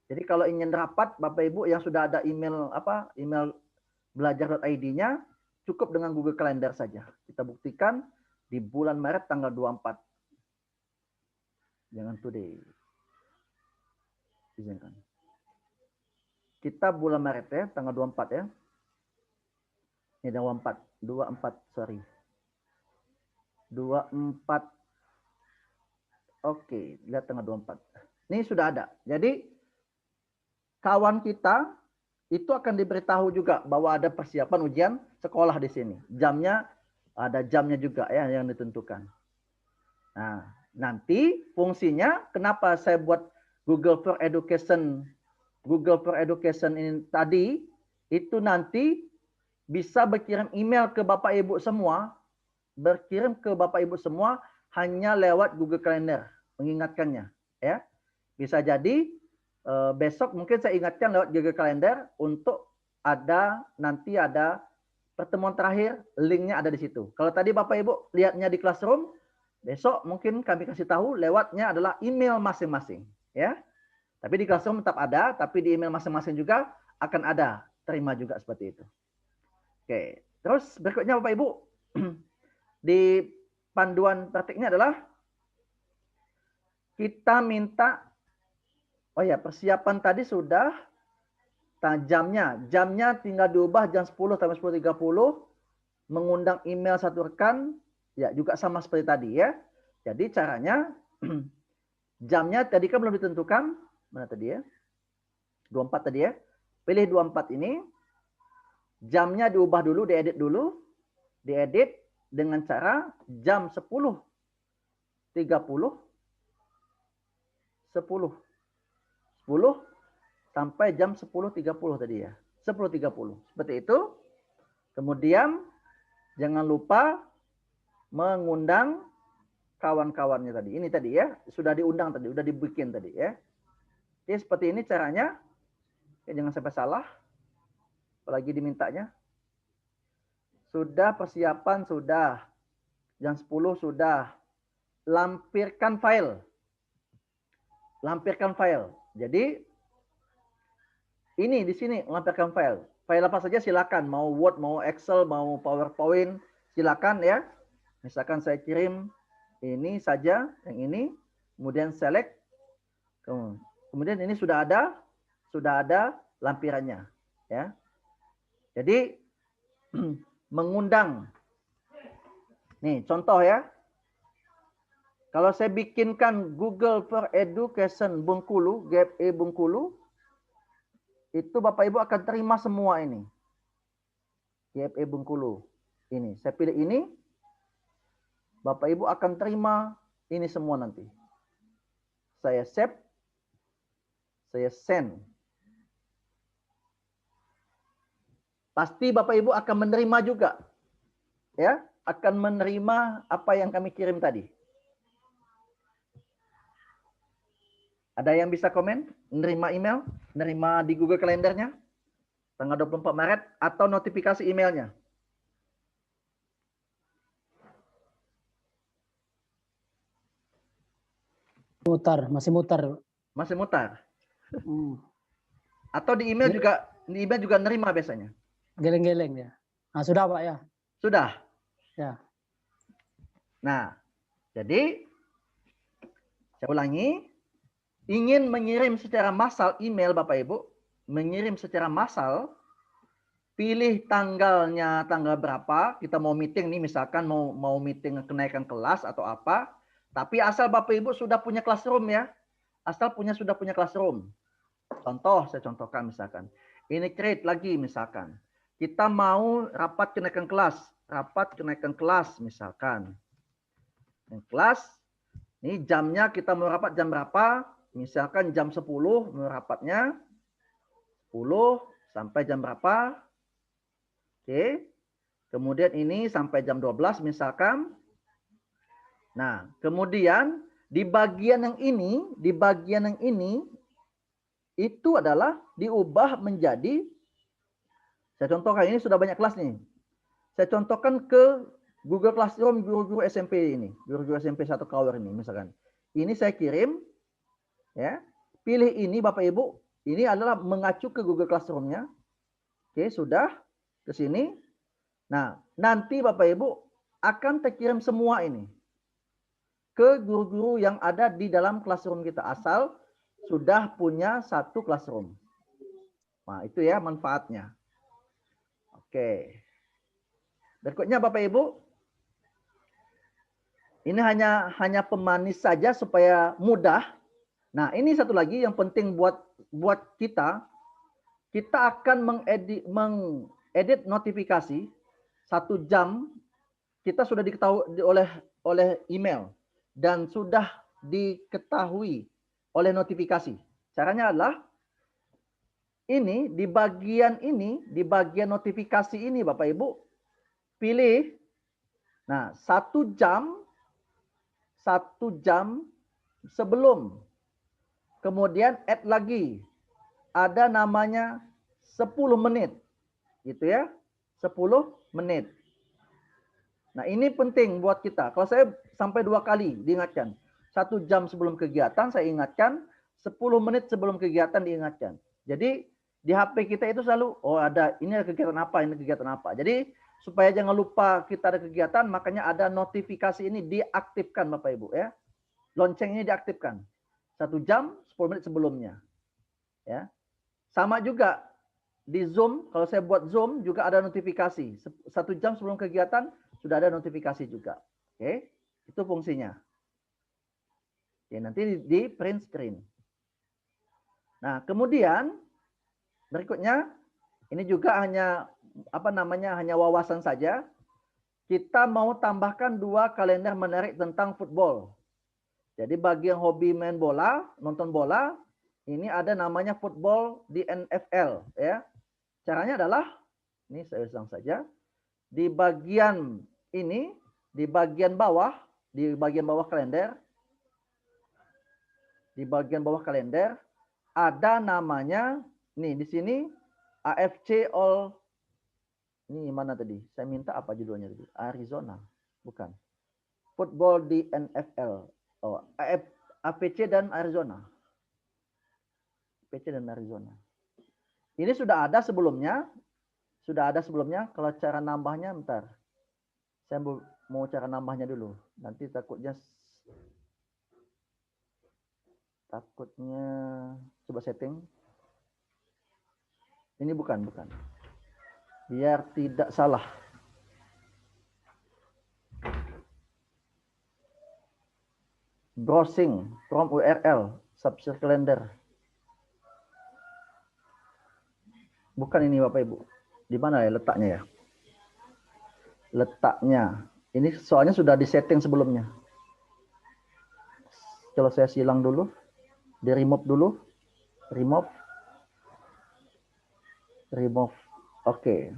Jadi kalau ingin rapat Bapak Ibu yang sudah ada email email belajar.id-nya, cukup dengan Google Calendar saja. Kita buktikan di bulan Maret tanggal 24. Jangan today. Izinkan. Kita bulan Maret ya, tanggal 24 ya. Ini 24, sorry. 24. Oke, lihat tanggal 24. Ini sudah ada. Jadi kawan kita itu akan diberitahu juga bahwa ada persiapan ujian sekolah di sini. Jamnya ada jamnya juga ya yang ditentukan. Nah, nanti fungsinya kenapa saya buat Google for Education ini tadi itu nanti bisa berkirim email ke Bapak Ibu semua, hanya lewat Google Calendar mengingatkannya ya. Bisa jadi besok mungkin saya ingatkan lewat Google Calendar untuk nanti ada pertemuan terakhir, linknya ada di situ. Kalau tadi Bapak Ibu lihatnya di Classroom, besok mungkin kami kasih tahu lewatnya adalah email masing-masing ya. Tapi di Classroom tetap ada, tapi di email masing-masing juga akan ada, terima juga seperti itu. Oke, terus berikutnya Bapak Ibu di panduan praktiknya adalah kita minta, oh ya persiapan tadi sudah, jamnya tinggal diubah jam 10 sampai 10.30, mengundang email satu rekan, ya juga sama seperti tadi ya. Jadi caranya, jamnya tadi kan belum ditentukan, mana tadi ya, 24 tadi ya, pilih 24 ini, jamnya diubah dulu, diedit dengan cara jam 10.30 sampai jam 10.30 tadi ya. 10.30. Seperti itu. Kemudian jangan lupa mengundang kawan-kawannya tadi. Ini tadi ya, sudah diundang tadi, sudah dibikin tadi ya. Jadi seperti ini caranya. Ya, jangan sampai salah. Apalagi dimintanya. Sudah persiapan, sudah. Jam 10 sudah. Lampirkan file. Jadi ini di sini lampirkan file. File apa saja silakan, mau Word, mau Excel, mau PowerPoint, silakan ya. Misalkan saya kirim ini saja, yang ini, kemudian select. Kemudian ini sudah ada lampirannya ya. Jadi mengundang. Nih, contoh ya. Kalau saya bikinkan Google for Education Bengkulu, GFE Bengkulu, itu Bapak Ibu akan terima semua ini. GFE Bengkulu. Ini, saya pilih ini. Bapak Ibu akan terima ini semua nanti. Saya save. Saya send. Pasti Bapak Ibu akan menerima juga. Ya, akan menerima apa yang kami kirim tadi. Ada yang bisa komen? Nerima email? Nerima di Google Kalendernya? Tanggal 24 Maret atau notifikasi emailnya? Mutar, masih mutar. Masih mutar? Hmm. Atau di email juga nerima biasanya? Geleng-geleng ya. Nah, sudah Pak ya. Sudah? Ya. Nah, jadi saya ulangi, ingin mengirim secara massal email Bapak Ibu, mengirim secara massal, pilih tanggalnya, tanggal berapa, kita mau meeting nih, misalkan mau meeting kenaikan kelas atau apa, tapi asal Bapak Ibu sudah punya classroom ya, sudah punya classroom. Contoh, saya contohkan misalkan, ini create lagi misalkan, kita mau rapat kenaikan kelas misalkan, kelas, ini jamnya kita mau rapat jam berapa, misalkan jam 10 mau rapatnya, 10 sampai jam berapa, oke, kemudian ini sampai jam 12 misalkan. Nah, kemudian di bagian yang ini itu adalah diubah menjadi, saya contohkan ini sudah banyak kelas nih. Saya contohkan ke Google Classroom guru-guru SMP ini, guru-guru SMP 1 Kawer ini misalkan. Ini saya kirim, ya. Pilih ini Bapak Ibu, ini adalah mengacu ke Google Classroom-nya. Oke, sudah ke sini. Nah, nanti Bapak Ibu akan terkirim semua ini ke guru-guru yang ada di dalam classroom kita, asal sudah punya satu classroom. Nah, itu ya manfaatnya. Oke. Berikutnya Bapak Ibu, ini hanya pemanis saja supaya mudah. Nah, ini satu lagi yang penting buat kita. Kita akan mengedit notifikasi 1 jam. Kita sudah diketahui oleh email dan sudah diketahui oleh notifikasi. Caranya adalah ini di bagian notifikasi ini Bapak Ibu, pilih. Nah, 1 jam sebelum. Kemudian add lagi. Ada namanya 10 menit. Gitu ya. 10 menit. Nah, ini penting buat kita. Kalau saya sampai 2 kali diingatkan. 1 jam sebelum kegiatan saya ingatkan, 10 menit sebelum kegiatan diingatkan. Jadi di HP kita itu selalu, oh ada, ini ada kegiatan apa, ini kegiatan apa. Jadi supaya jangan lupa kita ada kegiatan, makanya ada notifikasi ini diaktifkan Bapak Ibu ya. Lonceng ini diaktifkan. 1 jam 10 menit sebelumnya. Ya. Sama juga di Zoom, kalau saya buat Zoom juga ada notifikasi. 1 jam sebelum kegiatan sudah ada notifikasi juga. Oke, itu fungsinya. Oke, nanti di print screen. Nah, kemudian berikutnya ini juga hanya hanya wawasan saja. Kita mau tambahkan 2 kalender menarik tentang football. Jadi bagi yang hobi main bola, nonton bola, ini ada namanya football di NFL ya. Caranya adalah ini saya ulang saja. Di bagian ini, di bagian bawah kalender. Di bagian bawah kalender ada namanya nih di sini AFC All, ini mana tadi? Saya minta apa judulnya tadi? Arizona, bukan. Football di NFL. Oh, AFC dan Arizona. AFC dan Arizona. Ini sudah ada sebelumnya. Kalau cara nambahnya bentar. Saya mau cara nambahnya dulu. Nanti takutnya coba setting. Ini bukan. Biar tidak salah. Browsing from URL subscribe calendar. Bukan ini Bapak Ibu. Di mana ya letaknya ya? Letaknya. Ini soalnya sudah disetting sebelumnya. Kalau saya silang dulu. Di remove dulu. Remove. Oke.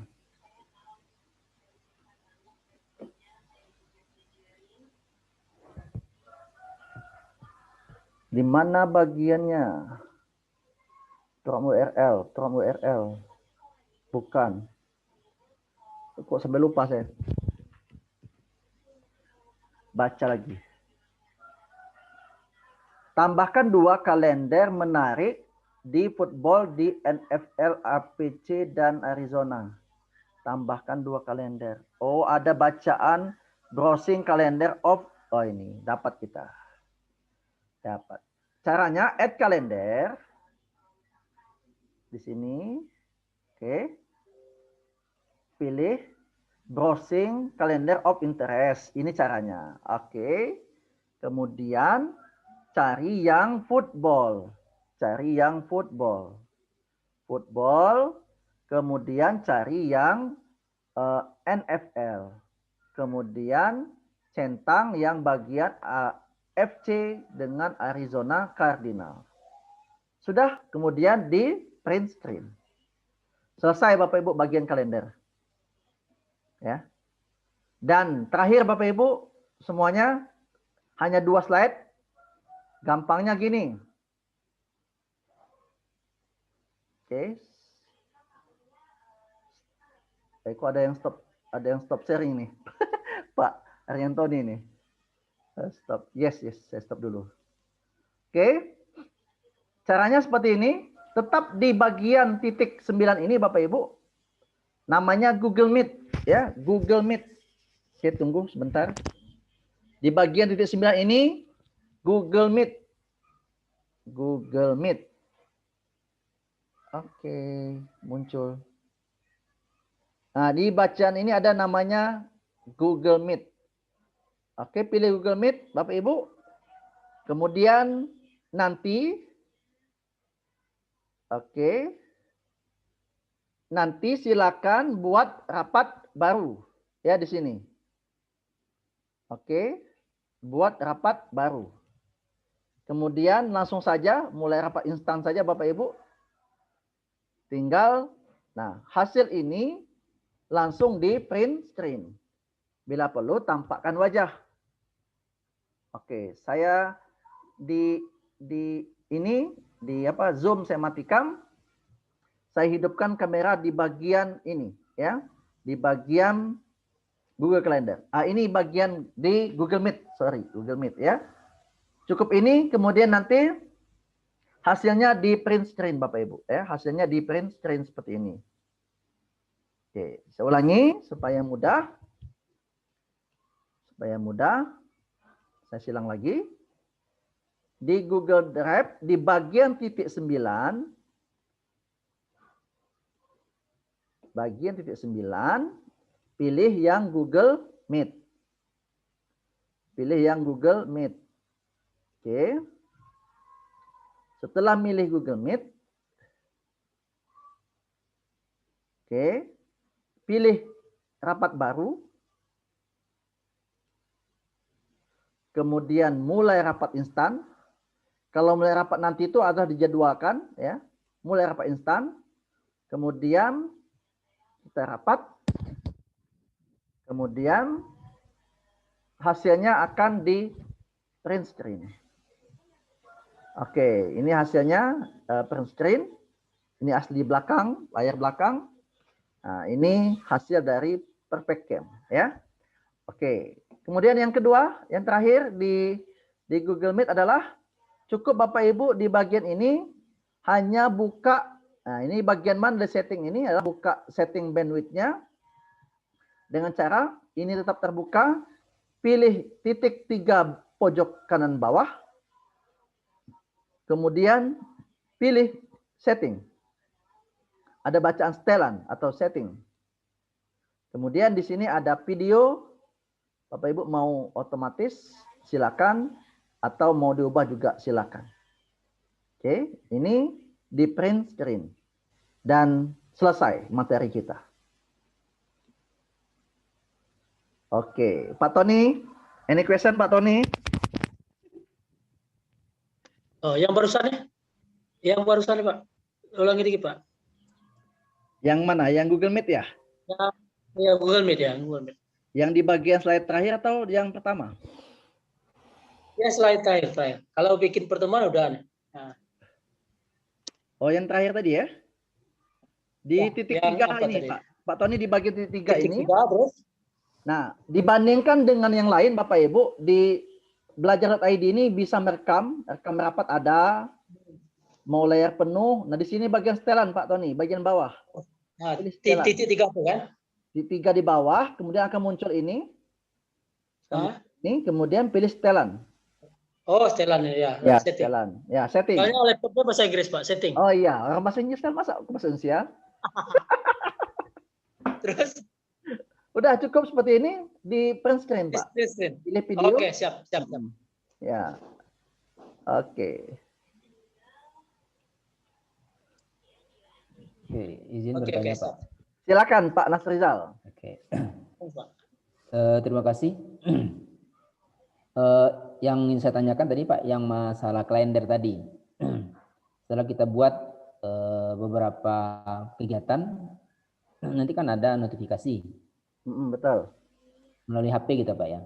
Di mana bagiannya? Trom URL. Bukan. Kok sampai lupa saya. Baca lagi. Tambahkan 2 kalender menarik di football di NFL, APC, dan Arizona. Tambahkan 2 kalender. Oh, ada bacaan browsing kalender of. Oh, ini dapat kita. Dapat. Caranya add kalender. Di sini. Oke. Pilih browsing calendar of interest. Ini caranya. Oke. Kemudian cari yang football. Cari yang football. Football. Kemudian cari yang NFL. Kemudian centang yang bagian FC dengan Arizona Cardinal. Sudah, kemudian di print screen. Selesai Bapak Ibu bagian kalender. Ya. Dan terakhir Bapak Ibu, semuanya hanya 2 slide. Gampangnya gini. Oke. Kok ada yang stop sharing nih. Pak Ariantoni nih. Stop. Yes, saya stop dulu. Oke. Caranya seperti ini. Tetap di bagian titik 9 ini Bapak Ibu. Namanya Google Meet. Ya, Google Meet. Saya tunggu sebentar. Di bagian titik 9 ini Google Meet. Google Meet. Oke, muncul. Nah, di bacaan ini ada namanya Google Meet. Oke, pilih Google Meet, Bapak Ibu. Kemudian nanti, oke, nanti silakan buat rapat baru ya di sini. Oke, buat rapat baru. Kemudian langsung saja mulai rapat instan saja Bapak Ibu. Tinggal, nah hasil ini langsung di print screen. Bila perlu tampakkan wajah. Oke, saya di Zoom saya matikan. Saya hidupkan kamera di bagian ini ya, di bagian Google Calendar. Ini bagian di Google Meet, Google Meet ya. Cukup ini, kemudian nanti hasilnya di print screen Bapak Ibu ya, hasilnya di print screen seperti ini. Oke, saya ulangi supaya mudah. Saya silang lagi. Di Google Drive di bagian titik 9, pilih yang Google Meet. Pilih yang Google Meet. Oke. Setelah milih Google Meet, oke, pilih rapat baru. Kemudian mulai rapat instan. Kalau mulai rapat nanti itu adalah dijadwalkan ya. Mulai rapat instan. Kemudian kita rapat. Kemudian hasilnya akan di print screen. Oke, ini hasilnya print screen. Ini asli belakang, layar belakang. Nah, ini hasil dari Perfect Cam ya. Oke. Kemudian yang kedua, yang terakhir di Google Meet adalah cukup Bapak Ibu di bagian ini hanya buka. Nah, ini bagian mana dari setting ini adalah buka setting bandwidth-nya. Dengan cara ini tetap terbuka, pilih titik 3 pojok kanan bawah. Kemudian pilih setting. Ada bacaan setelan atau setting. Kemudian di sini ada video. Bapak Ibu mau otomatis silakan atau mau diubah juga silakan. Oke, ini di print screen. Dan selesai materi kita. Oke, Pak Tony, any question Pak Tony? Oh, yang barusan ya? Yang barusan Pak. Ulangi dikit Pak. Yang mana? Yang Google Meet ya? Ya, Google Meet ya, Google Meet. Yang di bagian slide terakhir atau yang pertama? Ya slide terakhir. Kalau bikin pertemuan udah. Nah, Oh, yang terakhir tadi ya? Di Ya, titik yang 3 apa ini, tadi? Pak. Pak Tony di bagian titik 3 titik ini. 3 terus. Nah, dibandingkan dengan yang lain, Bapak Ibu, di belajar.id ini bisa rekam rapat ada, mau layar penuh. Nah, di sini bagian setelan, Pak Tony, bagian bawah. Nah, Pilih setelan. titik 3 itu kan? Di 3 di bawah, kemudian akan muncul ini. Hah? Ini, kemudian pilih setelan. Oh, setelan ya. Ya, Setting. setelan. Ya, setting. Soalnya laptopnya bahasa Inggris, Pak. Setting. Oh iya, orang bahasa Inggris kan masa bahasa Indonesia. Terus Udah cukup seperti ini di print screen, Pak. screen. Pilih video. Oke, siap. Ya. Oke. Oke, izin Oke, bertanya, siap. Pak. Silakan Pak Nasrizal. Oke. Pak. Terima kasih. Yang ingin saya tanyakan tadi, Pak, yang masalah kalender tadi. Setelah kita buat beberapa kegiatan, nanti kan ada notifikasi Betul. melalui HP gitu, Pak ya.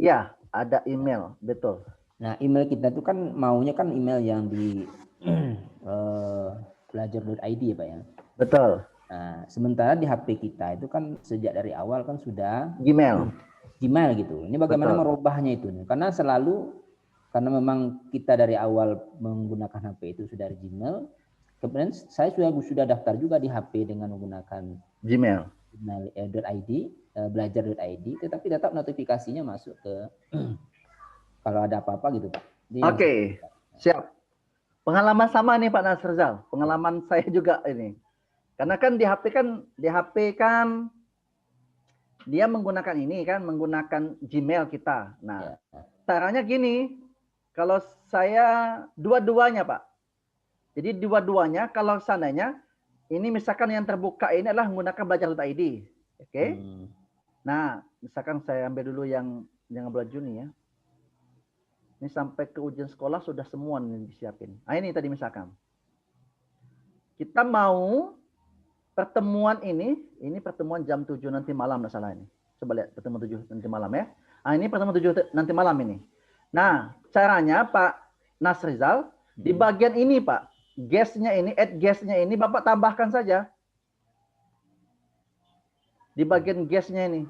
Ya, ada email, betul. Nah, email kita itu kan maunya kan email yang di belajar.id ya, Pak ya. Betul. Nah, sementara di HP kita itu kan sejak dari awal kan sudah Gmail. Gmail gitu. Ini bagaimana Betul. merubahnya itu? Karena memang kita dari awal menggunakan HP itu sudah dari Gmail. Kemudian saya sudah daftar juga di HP dengan menggunakan Gmail. Gmail.id, belajar.id, tetapi tetap notifikasinya masuk ke kalau ada apa-apa gitu, Pak. Oke, siap. Pengalaman sama nih Pak Nasrizal. Pengalaman saya juga ini. Karena kan di HP kan dia menggunakan ini kan, menggunakan Gmail kita. Nah, caranya gini, kalau saya dua-duanya, Pak. Jadi dua-duanya kalau seandainya ini misalkan yang terbuka ini adalah menggunakan belajar.id. Oke. Nah, misalkan saya ambil dulu yang bulan Juni ya. Ini sampai ke ujian sekolah sudah semua nih disiapin. Nah, ini tadi misalkan. Kita mau pertemuan ini pertemuan jam 7 nanti malam, nggak salah ini. Coba lihat pertemuan 7 nanti malam ya. Nah, ini pertemuan 7 nanti malam ini. Nah, caranya Pak Nasrizal, di bagian ini Pak, guest-nya ini, add guest-nya ini Bapak tambahkan saja. Di bagian guest-nya ini.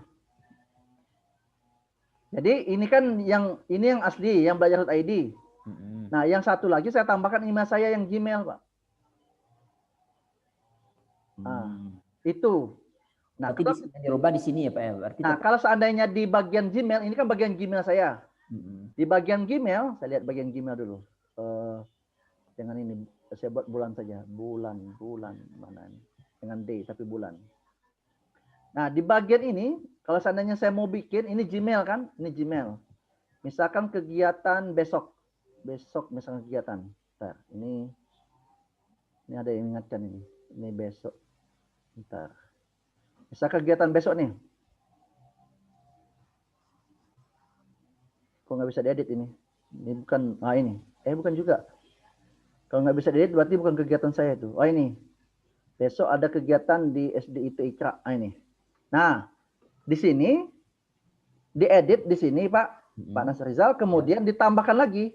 Jadi ini kan yang asli, yang belajar.id. Nah, yang satu lagi saya tambahkan email saya yang Gmail, Pak. Nah, itu. Nah, tapi dirubah di sini ya, Pak ya. Berarti nah, kalau seandainya di bagian Gmail, ini kan bagian Gmail saya. Di bagian Gmail, saya lihat bagian Gmail dulu. Dengan ini saya buat bulan saja. Bulan mana ini? Dengan D tapi bulan. Nah, di bagian ini, kalau seandainya saya mau bikin, ini Gmail kan? Ini Gmail. Misalkan kegiatan besok. Besok misalkan kegiatan. Bentar, ini ada yang ingatkan ini. Ini besok. Bentar. Misal kegiatan besok nih. Kok nggak bisa diedit ini? Ini bukan, ini. Bukan juga. Kalau nggak bisa diedit berarti bukan kegiatan saya itu. Oh ini. Besok ada kegiatan di SDIT Ikra. Ini. Nah, di sini diedit di sini Pak Nasrizal, kemudian ditambahkan lagi.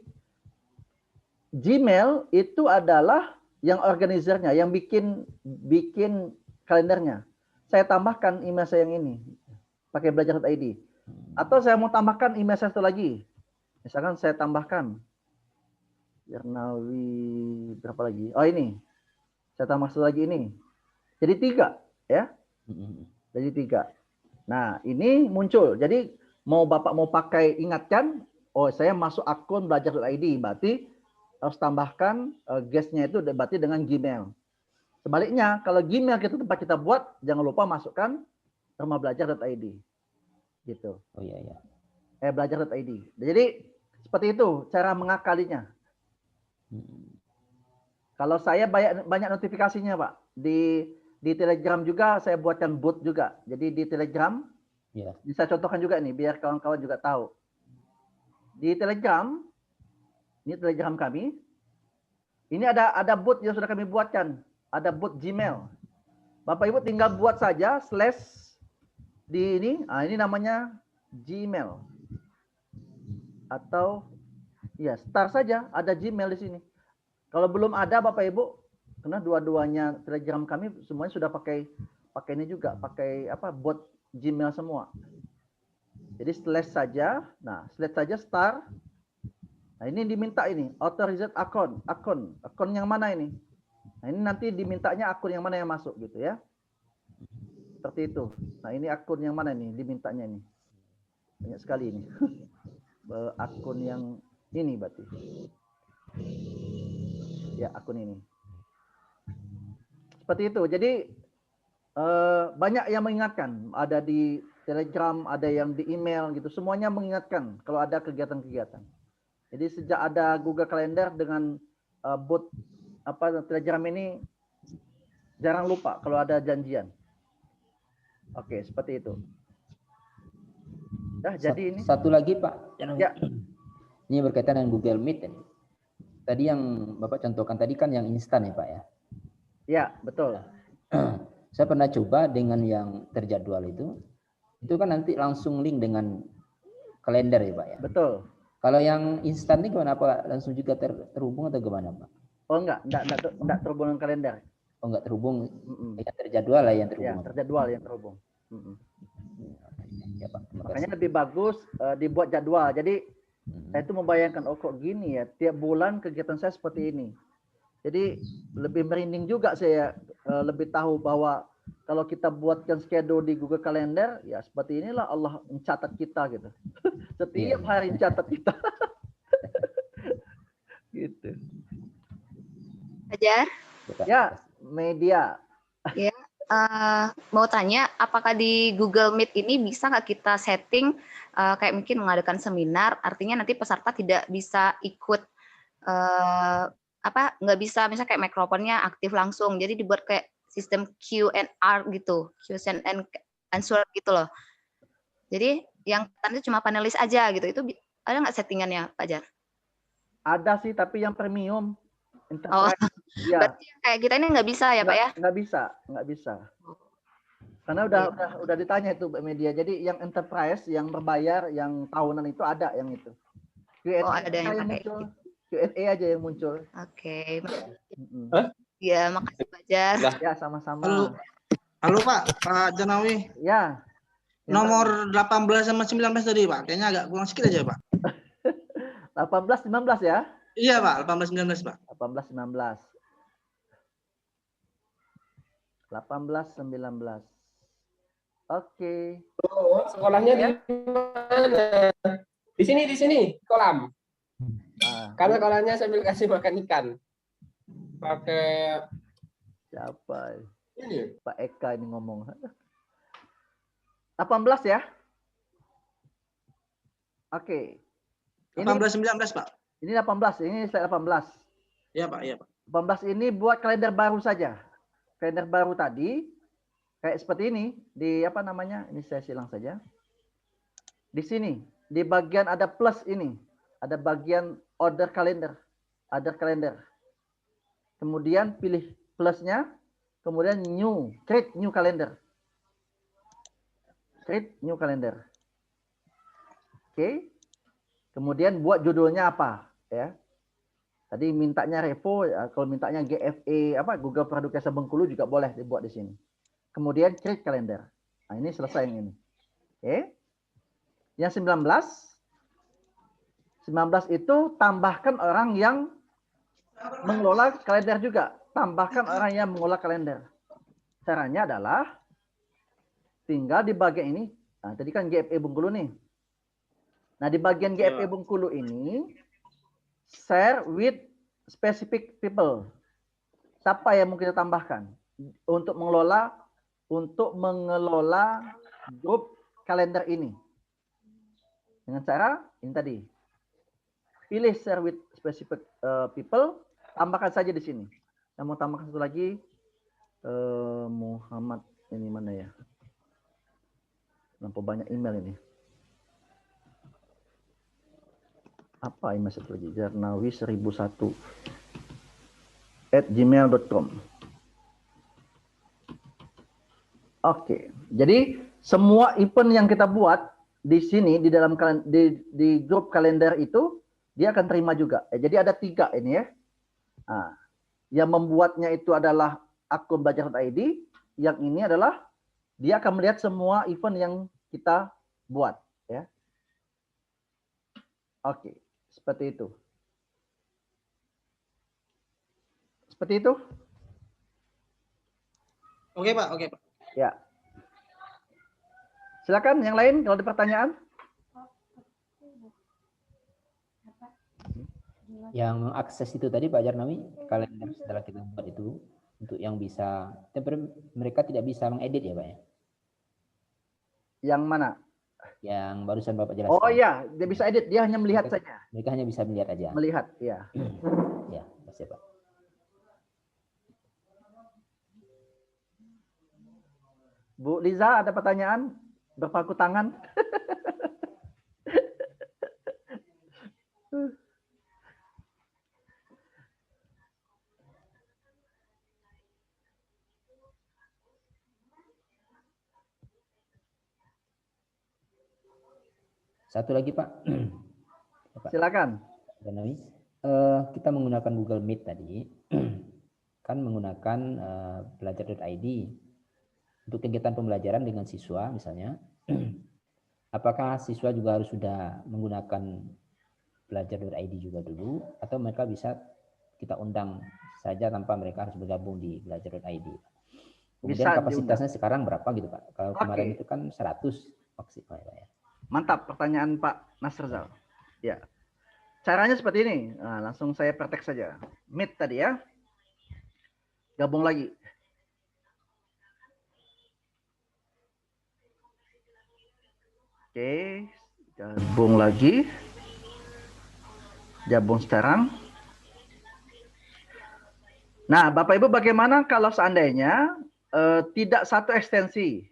Gmail itu adalah yang organizernya, yang bikin kalendernya. Saya tambahkan email saya yang ini pakai belajar.id. Atau saya mau tambahkan email saya satu lagi. Misalkan saya tambahkan Yarnawi berapa lagi? Oh ini. Saya tambah satu lagi ini. Jadi 3 ya. Jadi 3. Nah, ini muncul. Jadi mau Bapak mau pakai ingatkan, oh saya masuk akun belajar.id, berarti harus tambahkan guest-nya itu berarti dengan Gmail. Sebaliknya, kalau Gmail kita tempat kita buat, jangan lupa masukkan rumah belajar.id. Gitu. Oh iya ya. Belajar.id. Jadi seperti itu cara mengakalinya. Kalau saya banyak notifikasinya, Pak. Di Telegram juga saya buatkan bot juga. Jadi di Telegram, bisa contohkan juga nih, biar kawan-kawan juga tahu. Di Telegram, ini Telegram kami. Ini ada bot yang sudah kami buatkan. Ada bot Gmail. Bapak Ibu tinggal buat saja / di ini. Nah, ini namanya Gmail. Atau Ya, start saja, ada Gmail di sini. Kalau belum ada Bapak Ibu, karena dua-duanya Telegram kami semuanya sudah pakai ini juga, pakai apa? Bot Gmail semua. Jadi slash saja. Nah, slash saja start. Nah, ini diminta ini, authorized account. Akun yang mana ini? Nah, ini nanti dimintanya akun yang mana yang masuk gitu ya. Seperti itu. Nah, ini akun yang mana nih dimintanya ini? Banyak sekali ini. Akun yang ini berarti. Ya, akun ini. Seperti itu. Jadi banyak yang mengingatkan. Ada di Telegram, ada yang di email gitu. Semuanya mengingatkan kalau ada kegiatan-kegiatan. Jadi sejak ada Google Calendar dengan bot Telegram ini jarang lupa kalau ada janjian. Oke, seperti itu. Nah, jadi ini satu lagi Pak. Ya. Ini berkaitan dengan Google Meet ini. Tadi yang Bapak contohkan tadi kan yang instan ya Pak ya. Ya, betul. Saya pernah coba dengan yang terjadwal itu kan nanti langsung link dengan kalender ya Pak ya. Betul. Kalau yang instan ini gimana Pak? Langsung juga terhubung atau gimana Pak? Oh enggak terhubung dengan kalender. Oh enggak terhubung, yang terjadwal lah yang terhubung. Ya, terjadwal yang terhubung. Ya, Pak. Makanya lebih bagus dibuat jadwal. Jadi saya itu membayangkan, oh kok gini ya, tiap bulan kegiatan saya seperti ini. Jadi lebih merinding juga saya lebih tahu bahwa kalau kita buatkan schedule di Google Calendar, ya seperti inilah Allah mencatat kita gitu. Setiap hari mencatat kita. Gitu. Fajar? Ya, media. Ya, mau tanya, apakah di Google Meet ini bisa nggak kita setting kayak mungkin mengadakan seminar, artinya nanti peserta tidak bisa ikut nggak bisa misalnya kayak mikrofonnya aktif langsung, jadi dibuat kayak sistem Q&R gitu, question and answer gitu loh. Jadi yang nanti cuma panelis aja gitu, itu ada nggak settingannya Pak Jar? Ada sih, tapi yang premium. Oh, ya. Berarti kayak kita ini nggak bisa ya Pak ya? Nggak bisa. Karena udah ditanya itu media. Jadi yang enterprise, yang berbayar, yang tahunan itu ada yang itu. Q&A ada yang pakai muncul. Q&A aja yang muncul. Oke. Ya, makasih Pak Jar. Ya, sama-sama. Halo Pak Janawi. Ya. Nomor 18 sama 19 tadi Pak, kayaknya agak kurang sedikit aja Pak. 18, 19 ya? Iya Pak, 18, 19 Pak. 18, 19. 18, 19. Oke. Oh, sekolahnya di mana? Di sini kolam. Karena kolamnya sambil kasih makan ikan. Pakai siapa? Ini Pak Eka ini ngomong. 18 ya? Oke. 18, 19 Pak. Ini 18, ini slide 18. Iya Pak, iya Pak. 18 ini buat kalender baru saja. Kalender baru tadi kayak seperti ini di apa namanya? Ini saya silang saja. Di sini di bagian ada plus ini, ada bagian order calendar, order calendar. Kemudian pilih plusnya, kemudian create new calendar. Create new calendar. Oke. Kemudian buat judulnya apa ya? Tadi mintanya Revo, ya, kalau mintanya GFE Google Produk Jasa Bengkulu juga boleh dibuat di sini. Kemudian create calendar. Nah, ini selesai yang ini. Oke. Yang 19 itu tambahkan orang yang mengelola kalender juga. Tambahkan orang yang mengelola kalender. Caranya adalah tinggal di bagian ini. Nah, tadi kan GFE Bengkulu nih. Nah, di bagian GFE Bengkulu ini share with specific people. Siapa yang mau kita tambahkan untuk mengelola grup kalender ini? Dengan cara ini tadi. Pilih share with specific people, tambahkan saja di sini. Saya mau tambahkan satu lagi, Muhammad ini mana ya? Nampak banyak email ini. Apa email satu lagi? jarnawi1001@gmail.com. Oke, jadi semua event yang kita buat di sini di dalam di grup kalender itu dia akan terima juga. Jadi ada 3 ini ya. Nah, yang membuatnya itu adalah akun belajar.id, yang ini adalah dia akan melihat semua event yang kita buat ya. Oke, seperti itu. Seperti itu? Oke Pak, oke Pak. Ya. Silakan yang lain kalau ada pertanyaan. Yang mengakses itu tadi Pak Jarnawi, kalender setelah kita buat itu untuk yang bisa, tapi mereka tidak bisa mengedit ya Pak ya? Yang mana? Yang barusan Bapak jelaskan. Oh iya, dia bisa edit, dia hanya melihat saja. Mereka hanya bisa melihat aja. Melihat, ya. Ya, makasih Pak. Bu Liza, ada pertanyaan? Berpangku tangan. Satu lagi Pak. Silakan. Kita menggunakan Google Meet tadi, kan menggunakan belajar.id untuk kegiatan pembelajaran dengan siswa misalnya. Apakah siswa juga harus sudah menggunakan belajar.id juga dulu, atau mereka bisa kita undang saja tanpa mereka harus bergabung di belajar.id? Kemudian Bisa kapasitasnya sekarang berapa gitu Pak? Kalau kemarin Oke. itu kan 100 maksimal Pak ya. Mantap pertanyaan Pak Nasrzal. Ya. Caranya seperti ini. Nah, langsung saya praktek saja. Meet tadi ya. Gabung lagi. Oke, gabung lagi. Gabung sekarang. Nah, Bapak Ibu bagaimana kalau seandainya tidak satu ekstensi?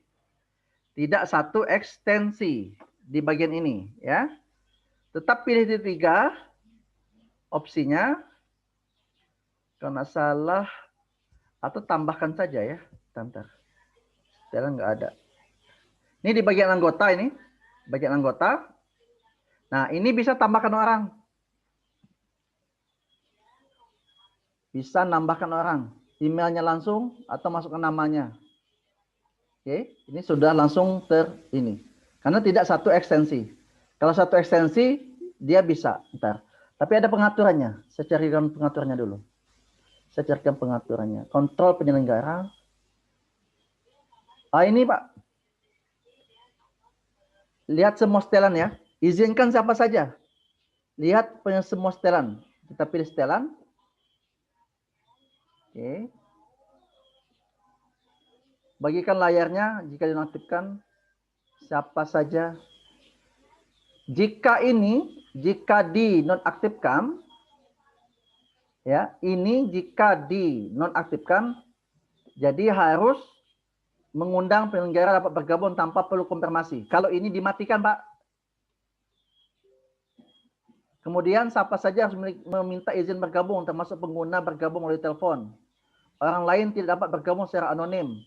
Tidak satu ekstensi di bagian ini ya. Tetap pilih di 3 opsinya. Karena salah atau tambahkan saja ya. Bentar. Sekarang nggak ada. Ini di bagian anggota ini. Bagian anggota. Nah, ini bisa tambahkan orang. Bisa nambahkan orang. Emailnya langsung atau masukkan namanya. Oke, ini sudah langsung ini. Karena tidak satu ekstensi. Kalau satu ekstensi, dia bisa. Bentar. Tapi ada pengaturannya. Saya carikan pengaturannya dulu. Saya carikan pengaturannya. Kontrol penyelenggara. Ini Pak. Lihat semua setelan ya. Izinkan siapa saja. Lihat semua setelan. Kita pilih setelan. Oke. Bagikan layarnya jika dinonaktifkan. Siapa saja. Jika dinonaktifkan, ya, ini jika dinonaktifkan, jadi harus mengundang penyelenggara dapat bergabung tanpa perlu konfirmasi. Kalau ini dimatikan, Pak. Kemudian siapa saja harus meminta izin bergabung, termasuk pengguna bergabung melalui telepon. Orang lain tidak dapat bergabung secara anonim.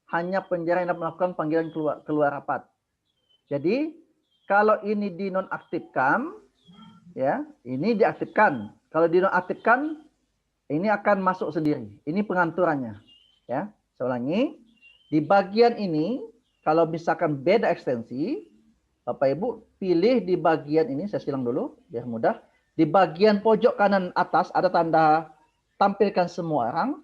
Hanya penjara yang dapat melakukan panggilan keluar rapat. Jadi kalau ini dinonaktifkan, ya, ini diaktifkan. Kalau dinonaktifkan, ini akan masuk sendiri. Ini pengaturannya, ya. Saya ulangi, di bagian ini, kalau misalkan beda ekstensi, Bapak Ibu pilih di bagian ini. Saya silang dulu, biar mudah. Di bagian pojok kanan atas ada tanda tampilkan semua orang.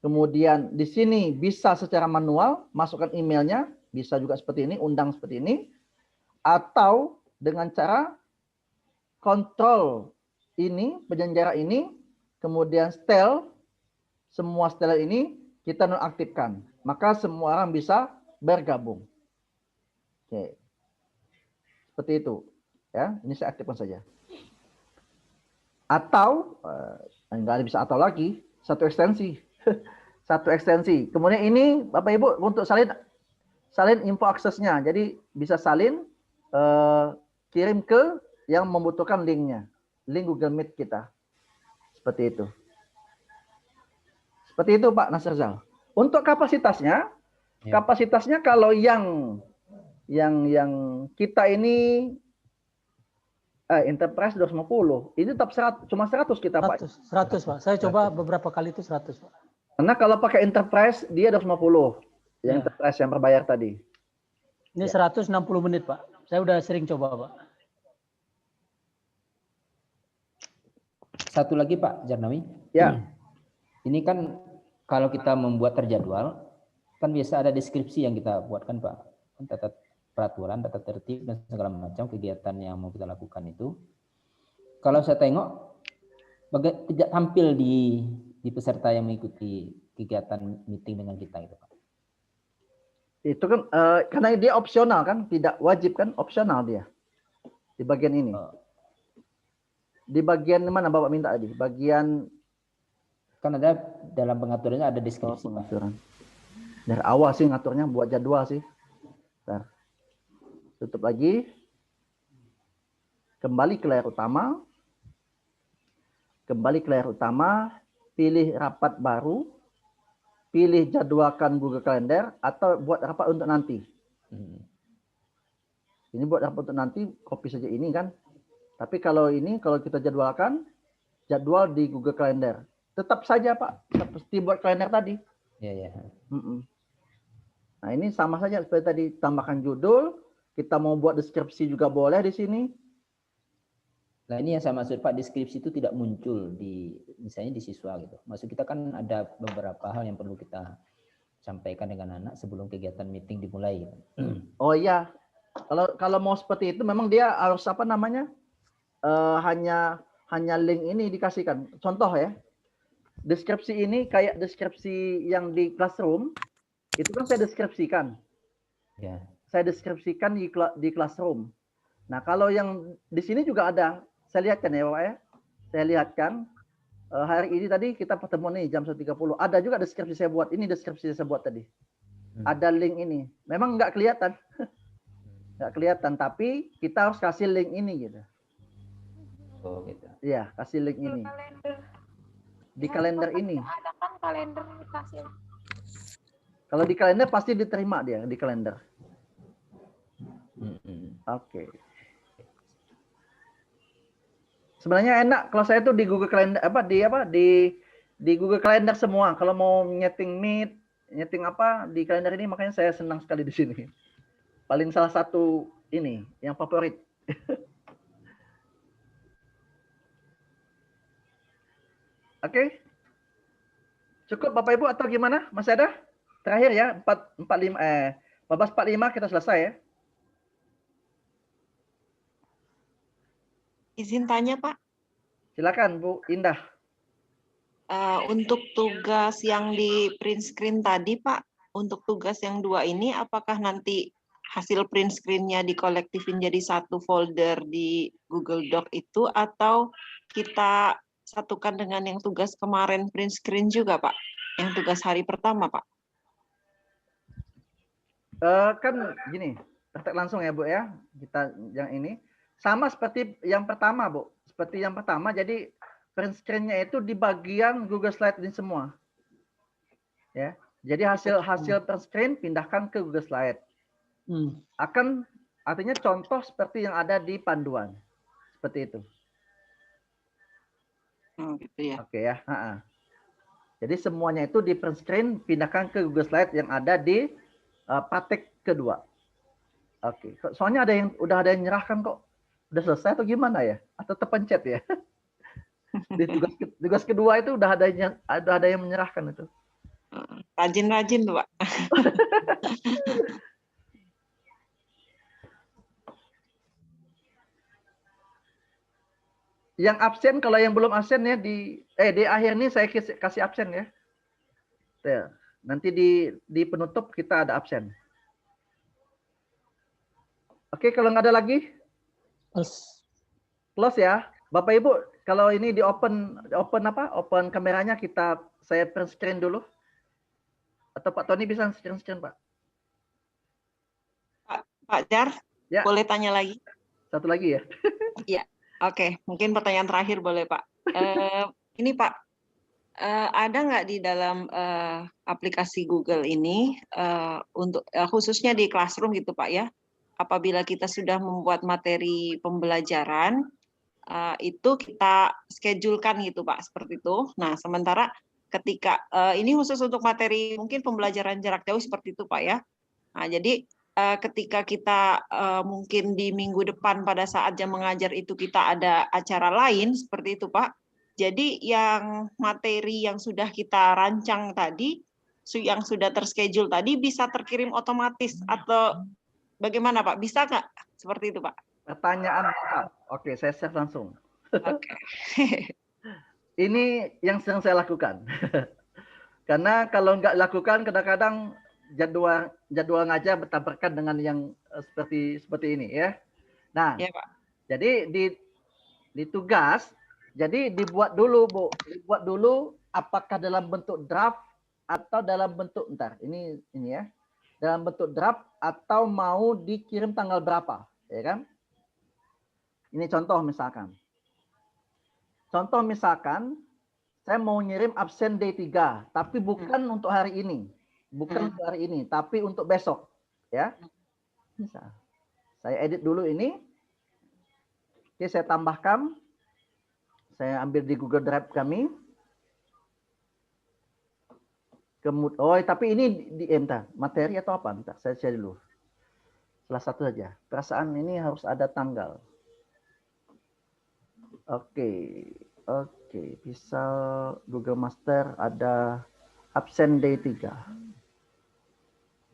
Kemudian di sini bisa secara manual masukkan emailnya, bisa juga seperti ini, undang seperti ini. Atau dengan cara kontrol ini, penyelenggara ini, kemudian setel, semua setelan ini kita nonaktifkan. Maka semua orang bisa bergabung. Oke. Seperti itu. Ya, ini saya aktifkan saja. Atau, enggak bisa atau lagi, satu ekstensi. Satu ekstensi. Kemudian ini, Bapak Ibu, untuk salin info aksesnya. Jadi bisa salin, kirim ke yang membutuhkan linknya, link Google Meet kita, seperti itu. Seperti itu Pak Nasrzal. Untuk kapasitasnya, kapasitasnya kalau yang kita ini Enterprise 250. Ini tetap 100, cuma 100 kita Pak. 100 Pak. Saya coba beberapa kali itu 100 Pak. Karena kalau pakai Enterprise dia 250. Yang Enterprise yang berbayar tadi. Ini 160 menit Pak. Saya udah sering coba Pak. Satu lagi Pak Jarnawi. Ya. Ini kan kalau kita membuat terjadwal, kan biasa ada deskripsi yang kita buatkan Pak. Tata peraturan, tata tertib, dan segala macam kegiatan yang mau kita lakukan itu. Kalau saya tengok, tidak tampil di peserta yang mengikuti kegiatan meeting dengan kita itu Pak. Itu kan karena dia opsional kan, tidak wajib kan, opsional dia. Di bagian ini. Di bagian mana Bapak minta tadi? Bagian kan ada dalam pengaturannya ada deskripsi pengaturan. Dari awal sih ngaturnya buat jadwal sih. Bentar. Tutup lagi. Kembali ke layar utama. Kembali ke layar utama, pilih rapat baru, pilih jadwalkan Google Calendar atau buat rapat untuk nanti. Ini buat rapat untuk nanti, copy saja ini kan. Tapi kalau ini, kalau kita jadwalkan, jadwal di Google Calendar. Tetap saja Pak, seperti buat kalender tadi. Iya, ya. Nah ini sama saja seperti tadi, tambahkan judul, kita mau buat deskripsi juga boleh di sini. Nah ini yang saya maksud Pak, deskripsi itu tidak muncul di misalnya di siswa gitu. Maksud kita kan ada beberapa hal yang perlu kita sampaikan dengan anak sebelum kegiatan meeting dimulai. Gitu. Oh iya, kalau mau seperti itu memang dia harus apa namanya? Hanya link ini dikasihkan. Contoh ya, deskripsi ini kayak deskripsi yang di classroom, itu kan saya deskripsikan. Ya. Saya deskripsikan di classroom. Nah kalau yang di sini juga ada, saya lihatkan ya Pak ya. Saya lihatkan hari ini tadi kita pertemuan nih jam 1.30. Ada juga deskripsi saya buat. Ini deskripsi saya buat tadi. Ada link ini. Memang nggak kelihatan. Nggak kelihatan, tapi kita harus kasih link ini gitu. Oh gitu. Iya, kasih link ini. Di kalender ini. Ada kan kalender kasih. Kalau di kalender pasti diterima dia di kalender. Oke. Sebenarnya enak kalau saya tuh di Google Calendar di Google Calendar semua. Kalau mau nyeting Meet, nyeting apa di kalender ini, makanya saya senang sekali di sini. Paling salah satu ini yang favorit. Oke. Cukup Bapak Ibu atau gimana? Masih ada? Terakhir ya, 14.45 kita selesai ya. Izin tanya Pak. Silakan Bu Indah. Untuk tugas yang di print screen tadi Pak, untuk tugas yang 2 ini apakah nanti hasil print screen-nya dikolektifin jadi satu folder di Google Doc itu, atau kita satukan dengan yang tugas kemarin print screen juga Pak? Yang tugas hari pertama Pak? Kan gini, praktek langsung ya Bu ya. Kita yang ini sama seperti yang pertama Bu. Seperti yang pertama, jadi print screen-nya itu di bagian Google Slide ini semua. Ya. Jadi hasil print screen pindahkan ke Google Slide. Akan artinya contoh seperti yang ada di panduan. Seperti itu. Gitu ya. Oke ya. Jadi semuanya itu di print screen pindahkan ke Google Slide yang ada di praktek kedua. Oke. Soalnya udah ada yang nyerahkan kok. Udah selesai atau gimana ya? Atau terpencet ya? Di tugas kedua itu udah ada yang menyerahkan itu. Rajin-rajin tuh Pak. Yang absen, kalau yang belum absen ya di akhir ini saya kasih absen ya. Nanti di penutup kita ada absen. Oke, kalau nggak ada lagi, close ya. Bapak Ibu, kalau ini di open kameranya, saya print screen dulu. Atau Pak Tony bisa screen Pak? Pak Jar, ya. Boleh tanya lagi? Satu lagi ya. Iya. Oke, mungkin pertanyaan terakhir boleh Pak. Ini Pak, ada nggak di dalam aplikasi Google ini untuk khususnya di Classroom gitu Pak ya? Apabila kita sudah membuat materi pembelajaran, itu kita schedulekan gitu Pak, seperti itu. Nah, sementara ketika ini khusus untuk materi mungkin pembelajaran jarak jauh seperti itu Pak ya. Nah, jadi ketika kita mungkin di minggu depan pada saat jam mengajar itu kita ada acara lain seperti itu Pak. Jadi yang materi yang sudah kita rancang tadi, yang sudah terschedule tadi bisa terkirim otomatis atau bagaimana Pak? Bisa nggak seperti itu Pak? Pertanyaan lengkap. Oke, saya share langsung. Oke. Ini yang sedang saya lakukan. Karena kalau nggak lakukan kadang-kadang jadwal ngajar bertabrakan dengan yang seperti ini ya. Nah, ya, Pak. Jadi di tugas, jadi dibuat dulu Bu, dibuat dulu apakah dalam bentuk draft atau dalam bentuk ini ya, dalam bentuk draft atau mau dikirim tanggal berapa, ya kan? Ini contoh misalkan. Contoh misalkan saya mau ngirim absen day 3, tapi bukan untuk hari ini. Bukan untuk hari ini, tapi untuk besok, ya. Bisa. Saya edit dulu ini. Oke, saya tambahkan. Saya ambil di Google Drive kami. Kemudian, tapi ini di materi atau apa? Bentar, saya share dulu. Salah satu saja. Perasaan ini harus ada tanggal. Oke, bisa Google Master ada absen day 3.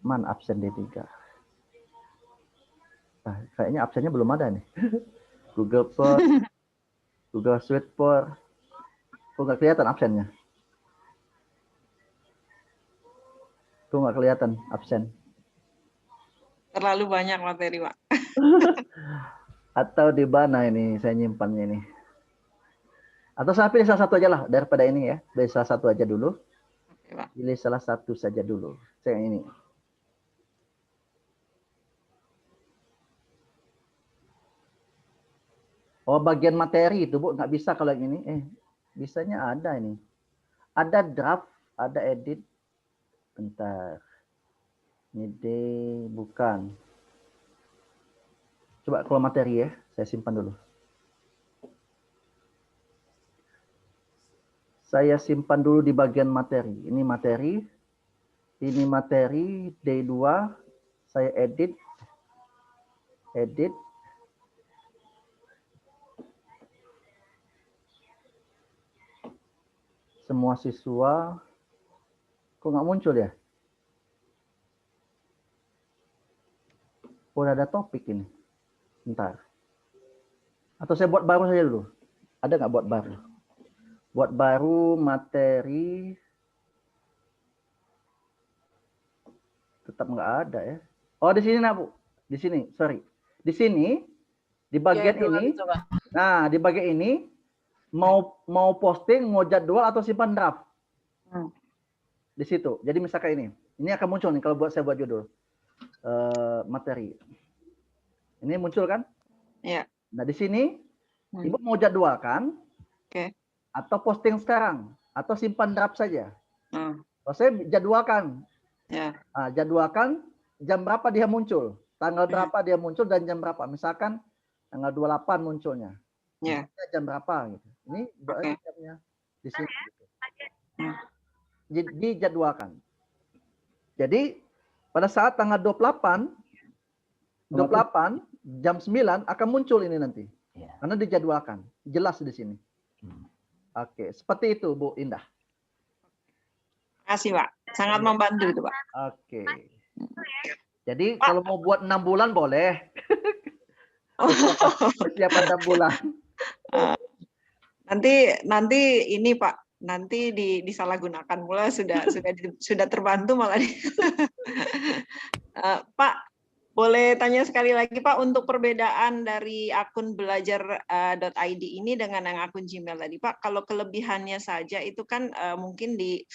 Mana absen day 3? Nah, kayaknya absennya belum ada nih. Google Form, Google Suite Form. Kok nggak kelihatan absennya? Kok nggak kelihatan absen? Terlalu banyak materi, Pak. Atau di mana ini saya nyimpannya ini? Atau saya pilih salah satu aja lah daripada ini ya. Pilih salah satu aja dulu. Pilih salah satu saja dulu. Saya ini. Oh, bagian materi itu Bu, nggak bisa kalau yang ini. Bisanya ada ini. Ada draft, ada edit. Bentar. Ini bukan. Coba kalau materi ya, saya simpan dulu. Saya simpan dulu di bagian materi. Ini materi. Ini materi day 2. Saya edit. Edit. Semua siswa. Kok nggak muncul ya? Udah ada topik ini. Bentar. Atau saya buat baru saja dulu. Ada nggak buat baru? Buat baru materi. Tetap nggak ada ya. Oh, di sini nah Bu. Di sini, sorry. Di sini, di bagian ini. Nah, di bagian ini mau posting, mau jadwal atau simpan draft. Di situ. Jadi misalkan ini akan muncul nih kalau saya buat judul materi. Ini muncul kan? Iya. Nah, di sini Ibu mau jadwalkan. Oke. Atau posting sekarang atau simpan draft saja. Kalau saya jadwalkan. Ya. Nah, jadwalkan jam berapa dia muncul, tanggal berapa dia muncul dan jam berapa. Misalkan tanggal 28 munculnya. Ya. Jam berapa gitu. Ini jamnya di sini. Gitu. Dijadwalkan. Jadi pada saat tanggal 28 jam 9 akan muncul ini nanti. Karena dijadwalkan. Jelas di sini. Oke, seperti itu Bu Indah. Terima kasih Pak, sangat membantu itu Pak. Oke. Jadi kalau mau buat 6 bulan boleh. Persiapan 6 bulan. Nanti ini Pak, nanti disalahgunakan pula sudah terbantu malah. Pak, boleh tanya sekali lagi Pak, untuk perbedaan dari akun belajar.id ini dengan yang akun Gmail tadi Pak, kalau kelebihannya saja itu kan mungkin di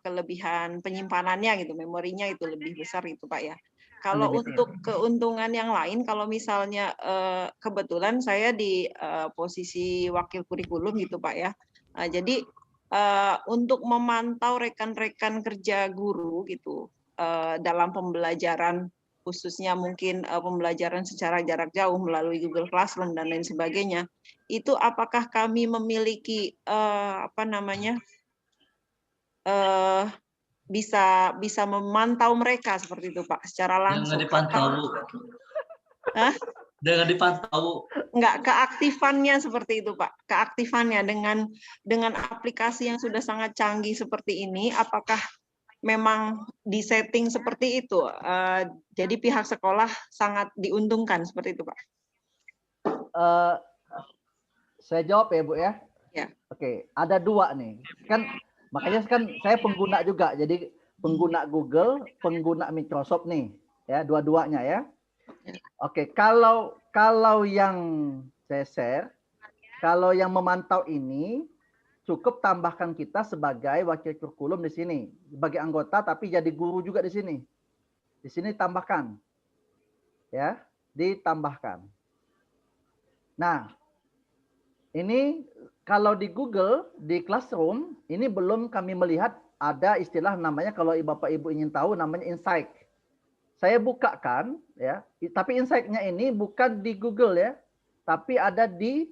kelebihan penyimpanannya gitu, memorinya itu lebih besar itu Pak ya. Kalau untuk keuntungan yang lain, kalau misalnya kebetulan saya di posisi wakil kurikulum gitu Pak ya. Jadi untuk memantau rekan-rekan kerja guru gitu dalam pembelajaran khususnya mungkin pembelajaran secara jarak jauh melalui Google Classroom dan lain sebagainya, itu apakah kami memiliki bisa memantau mereka seperti itu Pak secara langsung? Jangan dipantau, Bu. Hah? Jangan dipantau. Enggak, keaktifannya seperti itu Pak. Keaktifannya dengan aplikasi yang sudah sangat canggih seperti ini, apakah memang disetting seperti itu? Jadi pihak sekolah sangat diuntungkan seperti itu Pak. Saya jawab ya Bu ya. Ya. Oke, ada dua nih. Makanya kan saya pengguna juga. Jadi pengguna Google, pengguna Microsoft nih. Ya, dua-duanya ya. Oke, kalau yang saya share, kalau yang memantau ini cukup tambahkan kita sebagai wakil kurikulum di sini, sebagai anggota tapi jadi guru juga di sini. Di sini tambahkan. Ya, ditambahkan. Nah, ini kalau di Google, di Classroom, ini belum kami melihat ada istilah namanya, kalau Bapak Ibu ingin tahu, namanya insight. Saya bukakan, ya, tapi insight-nya ini bukan di Google ya, tapi ada di,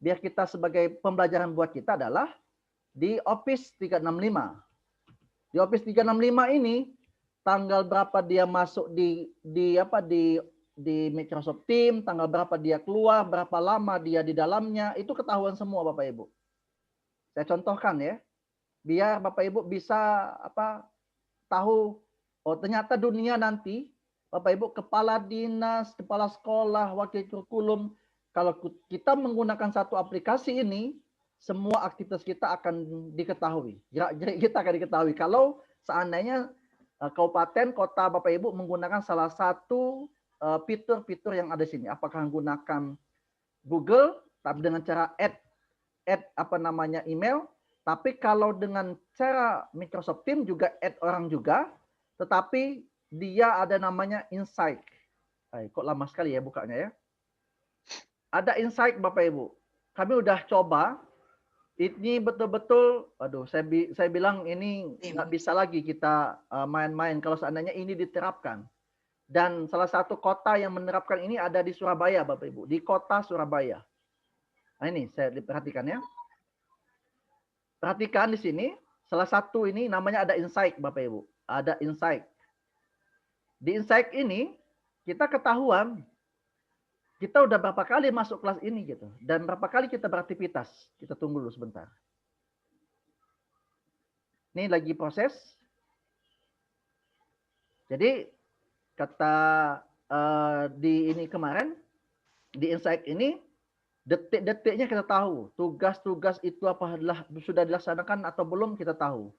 biar kita sebagai pembelajaran buat kita adalah di Office 365. Di Office 365 ini, tanggal berapa dia masuk di Microsoft Teams, tanggal berapa dia keluar, berapa lama dia di dalamnya, itu ketahuan semua Bapak Ibu. Saya contohkan ya, biar Bapak Ibu bisa tahu, oh ternyata dunia nanti, Bapak Ibu, kepala dinas, kepala sekolah, wakil kurikulum, kalau kita menggunakan satu aplikasi ini, semua aktivitas kita akan diketahui. Gerak-gerik kita akan diketahui. Kalau seandainya kabupaten, kota Bapak Ibu menggunakan salah satu fitur-fitur yang ada di sini. Apakah menggunakan Google, tapi dengan cara add email, tapi kalau dengan cara Microsoft Teams juga add orang juga, tetapi dia ada namanya insight. Kok lama sekali ya bukanya ya. Ada insight Bapak Ibu. Kami udah coba. Ini betul-betul, aduh, saya bilang ini nggak bisa lagi kita main-main kalau seandainya ini diterapkan. Dan salah satu kota yang menerapkan ini ada di Surabaya, Bapak Ibu, di kota Surabaya. Nah ini saya diperhatikan ya. Perhatikan di sini, salah satu ini namanya ada insight, Bapak Ibu. Ada insight. Di insight ini kita ketahuan kita udah berapa kali masuk kelas ini gitu, dan berapa kali kita beraktivitas. Kita tunggu dulu sebentar. Ini lagi proses. Jadi kata di ini kemarin di insight ini detik-detiknya kita tahu, tugas-tugas itu apakah sudah dilaksanakan atau belum kita tahu.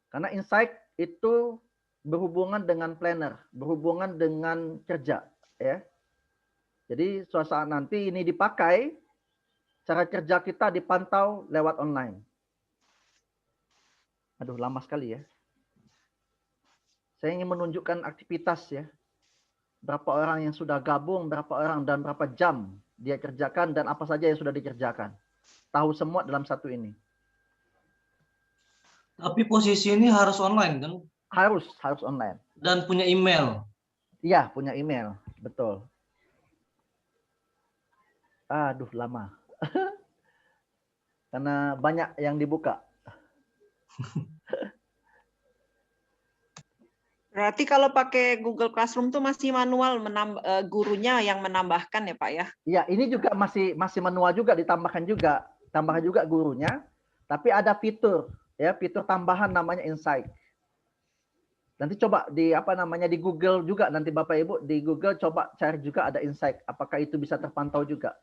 Karena insight itu berhubungan dengan planner, berhubungan dengan kerja, ya. Jadi suatu nanti ini dipakai, cara kerja kita dipantau lewat online. Aduh, lama sekali ya. Saya ingin menunjukkan aktivitas ya. Berapa orang yang sudah gabung, berapa orang dan berapa jam dia kerjakan dan apa saja yang sudah dikerjakan. Tahu semua dalam satu ini. Tapi posisi ini harus online kan? Harus online. Dan punya email. Iya, punya email, betul. Aduh, lama. Karena banyak yang dibuka. Berarti kalau pakai Google Classroom tuh masih manual, gurunya yang menambahkan ya Pak ya? Iya, ini juga masih manual juga, ditambahkan juga gurunya. Tapi ada fitur, ya, fitur tambahan namanya Insight. Nanti coba di di Google juga, nanti Bapak Ibu di Google coba cari juga ada Insight. Apakah itu bisa terpantau juga?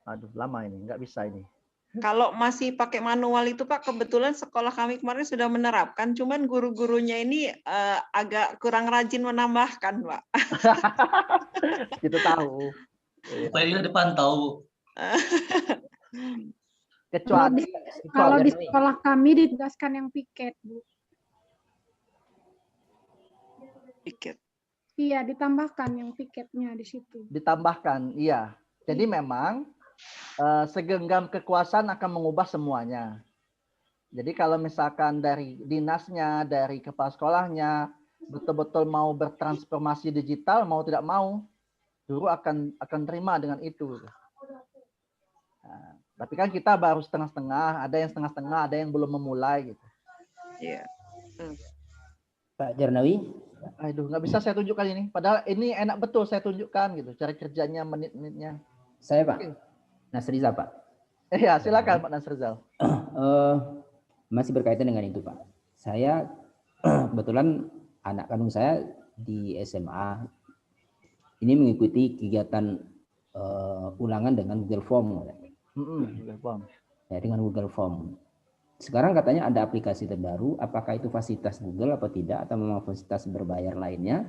Aduh, lama ini, nggak bisa ini. Kalau masih pakai manual itu Pak, kebetulan sekolah kami kemarin sudah menerapkan, cuman guru-gurunya ini agak kurang rajin menambahkan Pak. Kita tahu. Supaya dipantau. Kecuali kalau di sekolah kami ditugaskan yang piket, Bu. Piket. Iya, ditambahkan yang piketnya di situ. Ditambahkan, iya. Jadi memang segenggam kekuasaan akan mengubah semuanya. Jadi kalau misalkan dari dinasnya, dari kepala sekolahnya, betul-betul mau bertransformasi digital, mau tidak mau, guru akan terima dengan itu. Nah, tapi kan kita baru setengah-setengah, ada yang setengah-setengah, ada yang belum memulai gitu. Iya. Pak Jarnawi? Aduh, nggak bisa saya tunjukkan ini. Padahal ini enak betul saya tunjukkan gitu, cara kerjanya, menit-menitnya. Saya Pak, Oke. Nasriza Pak. Ya, silakan Pak Nasrizal. Masih berkaitan dengan itu Pak. Saya kebetulan anak kandung saya di SMA ini mengikuti kegiatan ulangan dengan Google Form. Google Form. Ya, dengan Google Form. Sekarang katanya ada aplikasi terbaru, apakah itu fasilitas Google atau tidak, atau memang fasilitas berbayar lainnya.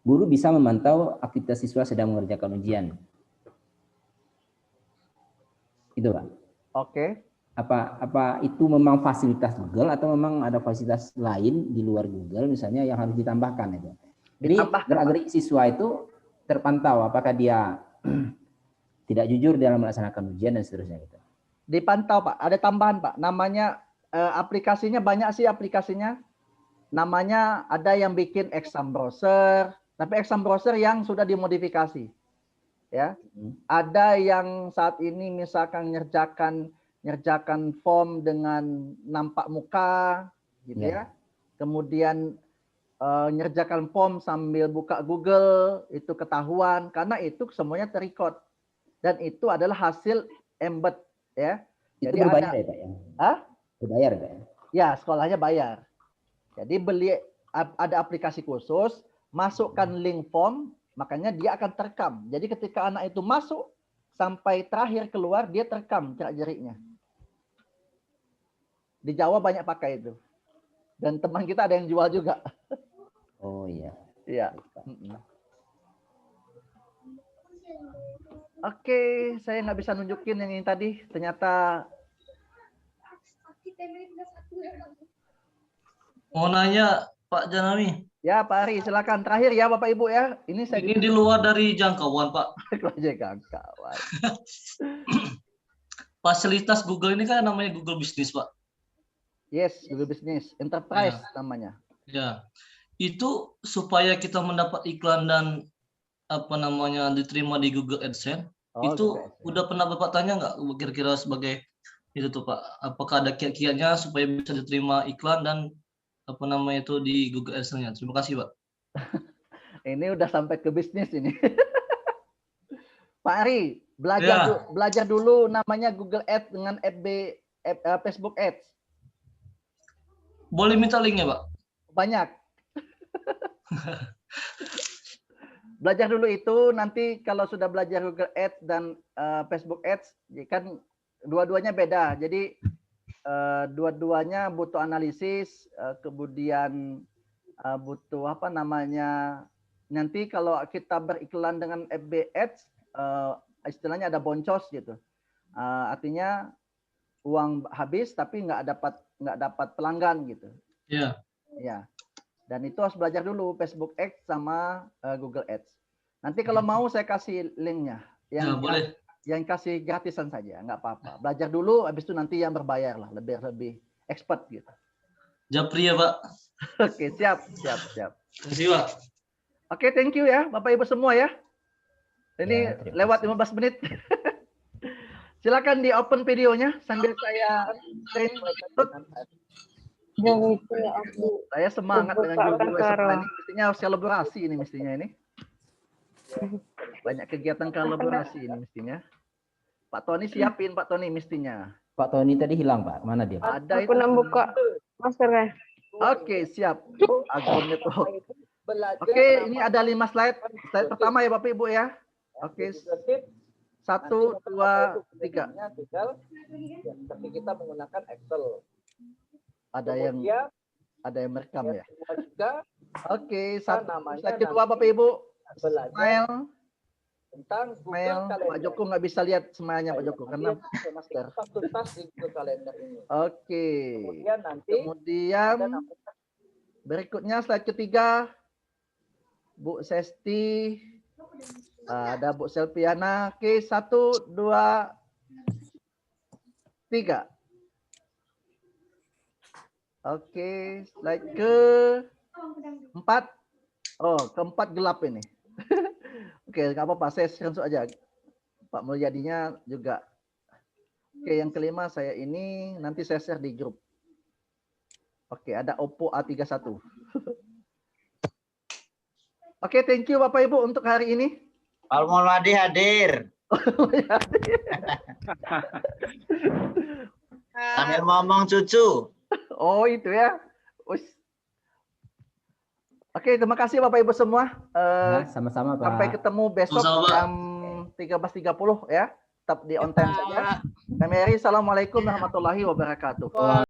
Guru bisa memantau aktivitas siswa sedang mengerjakan ujian. Itu Pak. Oke. Apa itu memang fasilitas Google atau memang ada fasilitas lain di luar Google misalnya yang harus ditambahkan itu. Jadi gerak-gerik siswa itu terpantau apakah dia tidak jujur dalam melaksanakan ujian dan seterusnya gitu. Dipantau Pak, ada tambahan Pak, namanya aplikasinya banyak sih aplikasinya. Namanya ada yang bikin exam browser, tapi exam browser yang sudah dimodifikasi. Ya. Ada yang saat ini misalkan nyerjakan form dengan nampak muka gitu ya. Kemudian nyerjakan form sambil buka Google, itu ketahuan karena itu semuanya terrecord. Dan itu adalah hasil embed ya. Itu Jadi berbayar ada, ya Pak ya? Hah? Berbayar Pak ya? Ya, sekolahnya bayar. Jadi ada aplikasi khusus, masukkan link form, makanya dia akan terekam. Jadi ketika anak itu masuk sampai terakhir keluar, dia terekam gerak-geriknya. Di Jawa banyak pakai itu. Dan teman kita ada yang jual juga. Oh iya. Iya. Oke, saya nggak bisa nunjukin yang ini tadi. Ternyata Mau nanya Pak Janami. ya Pak Ari, silakan. Terakhir ya Bapak Ibu ya. Ini saya Ini di luar dari jangkauan Pak. jangkauan. Fasilitas Google ini kan namanya Google Business Pak. Yes, Google Business Enterprise namanya. Ya, itu supaya kita mendapat iklan dan diterima di Google AdSense. Itu udah pernah Bapak tanya nggak kira-kira sebagai itu tuh Pak? Apakah ada kiat-kiatnya supaya bisa diterima iklan dan di Google AdSense-nya? Terima kasih Pak. Ini udah sampai ke bisnis ini. Pak Ari, belajar dulu namanya Google Ads dengan Facebook Ads. Boleh minta linknya Pak? Banyak. Belajar dulu itu, nanti kalau sudah belajar Google Ads dan Facebook Ads, kan dua-duanya beda. Jadi dua-duanya butuh analisis, kemudian butuh nanti kalau kita beriklan dengan FB Ads, istilahnya ada boncos gitu. Artinya uang habis tapi nggak dapat pelanggan gitu. Iya. Ya. Dan itu harus belajar dulu Facebook Ads sama Google Ads. Nanti kalau mau saya kasih linknya. Boleh. Yang kasih gratisan saja, nggak apa-apa. Belajar dulu, habis itu nanti yang berbayar lah, lebih expert gitu. Japri ya Pak. Oke, siap. Terima kasih Pak. Oke, thank you ya Bapak Ibu semua ya. Ini lewat 15 menit. Silakan di open videonya sambil saya screen. Saya semangat dengan guru SMA ini. Mestinya harus kolaborasi ini mestinya ini. Banyak kegiatan kolaborasi ini mestinya. Pak Tony siapin Pak Tony mestinya. Pak Tony tadi hilang Pak, mana dia? Ada Aku buka maskernya. Oke, siap. Agromnya tuh. Oke, ini ada 5 slide. Slide pertama ya Bapak Ibu ya. Oke. 1, 2, 3. Tapi kita menggunakan Excel. Ada yang merekam ya. Oke, slide namanya kedua Bapak Ibu. belajar Smile. tentang Smile. Pak Joko nggak bisa lihat smile-nya Pak Joko karena masker. satu tas di Google Calendar ini. Oke. Kemudian nanti Kemudian berikutnya slide ketiga. Bu Sesti. Ada Bu Selpiana. Oke, 1, 2, 3. Oke, slide 4. Oh, keempat gelap ini. Oke, nggak apa-apa, saya screenshot aja. Pak Mulyadinya juga. Oke, yang kelima saya ini nanti saya share di grup. Oke, ada Oppo A31. Oke, thank you Bapak Ibu untuk hari ini. Pak Mulyadi hadir. Sambil ngomong cucu. Oh, itu ya. Oke, terima kasih Bapak Ibu semua. Sama-sama Pak. Sampai ketemu besok Sama-sama, Pak. jam 13.30 ya. Tetap di on time saja. Kami Assalamualaikum warahmatullahi wabarakatuh.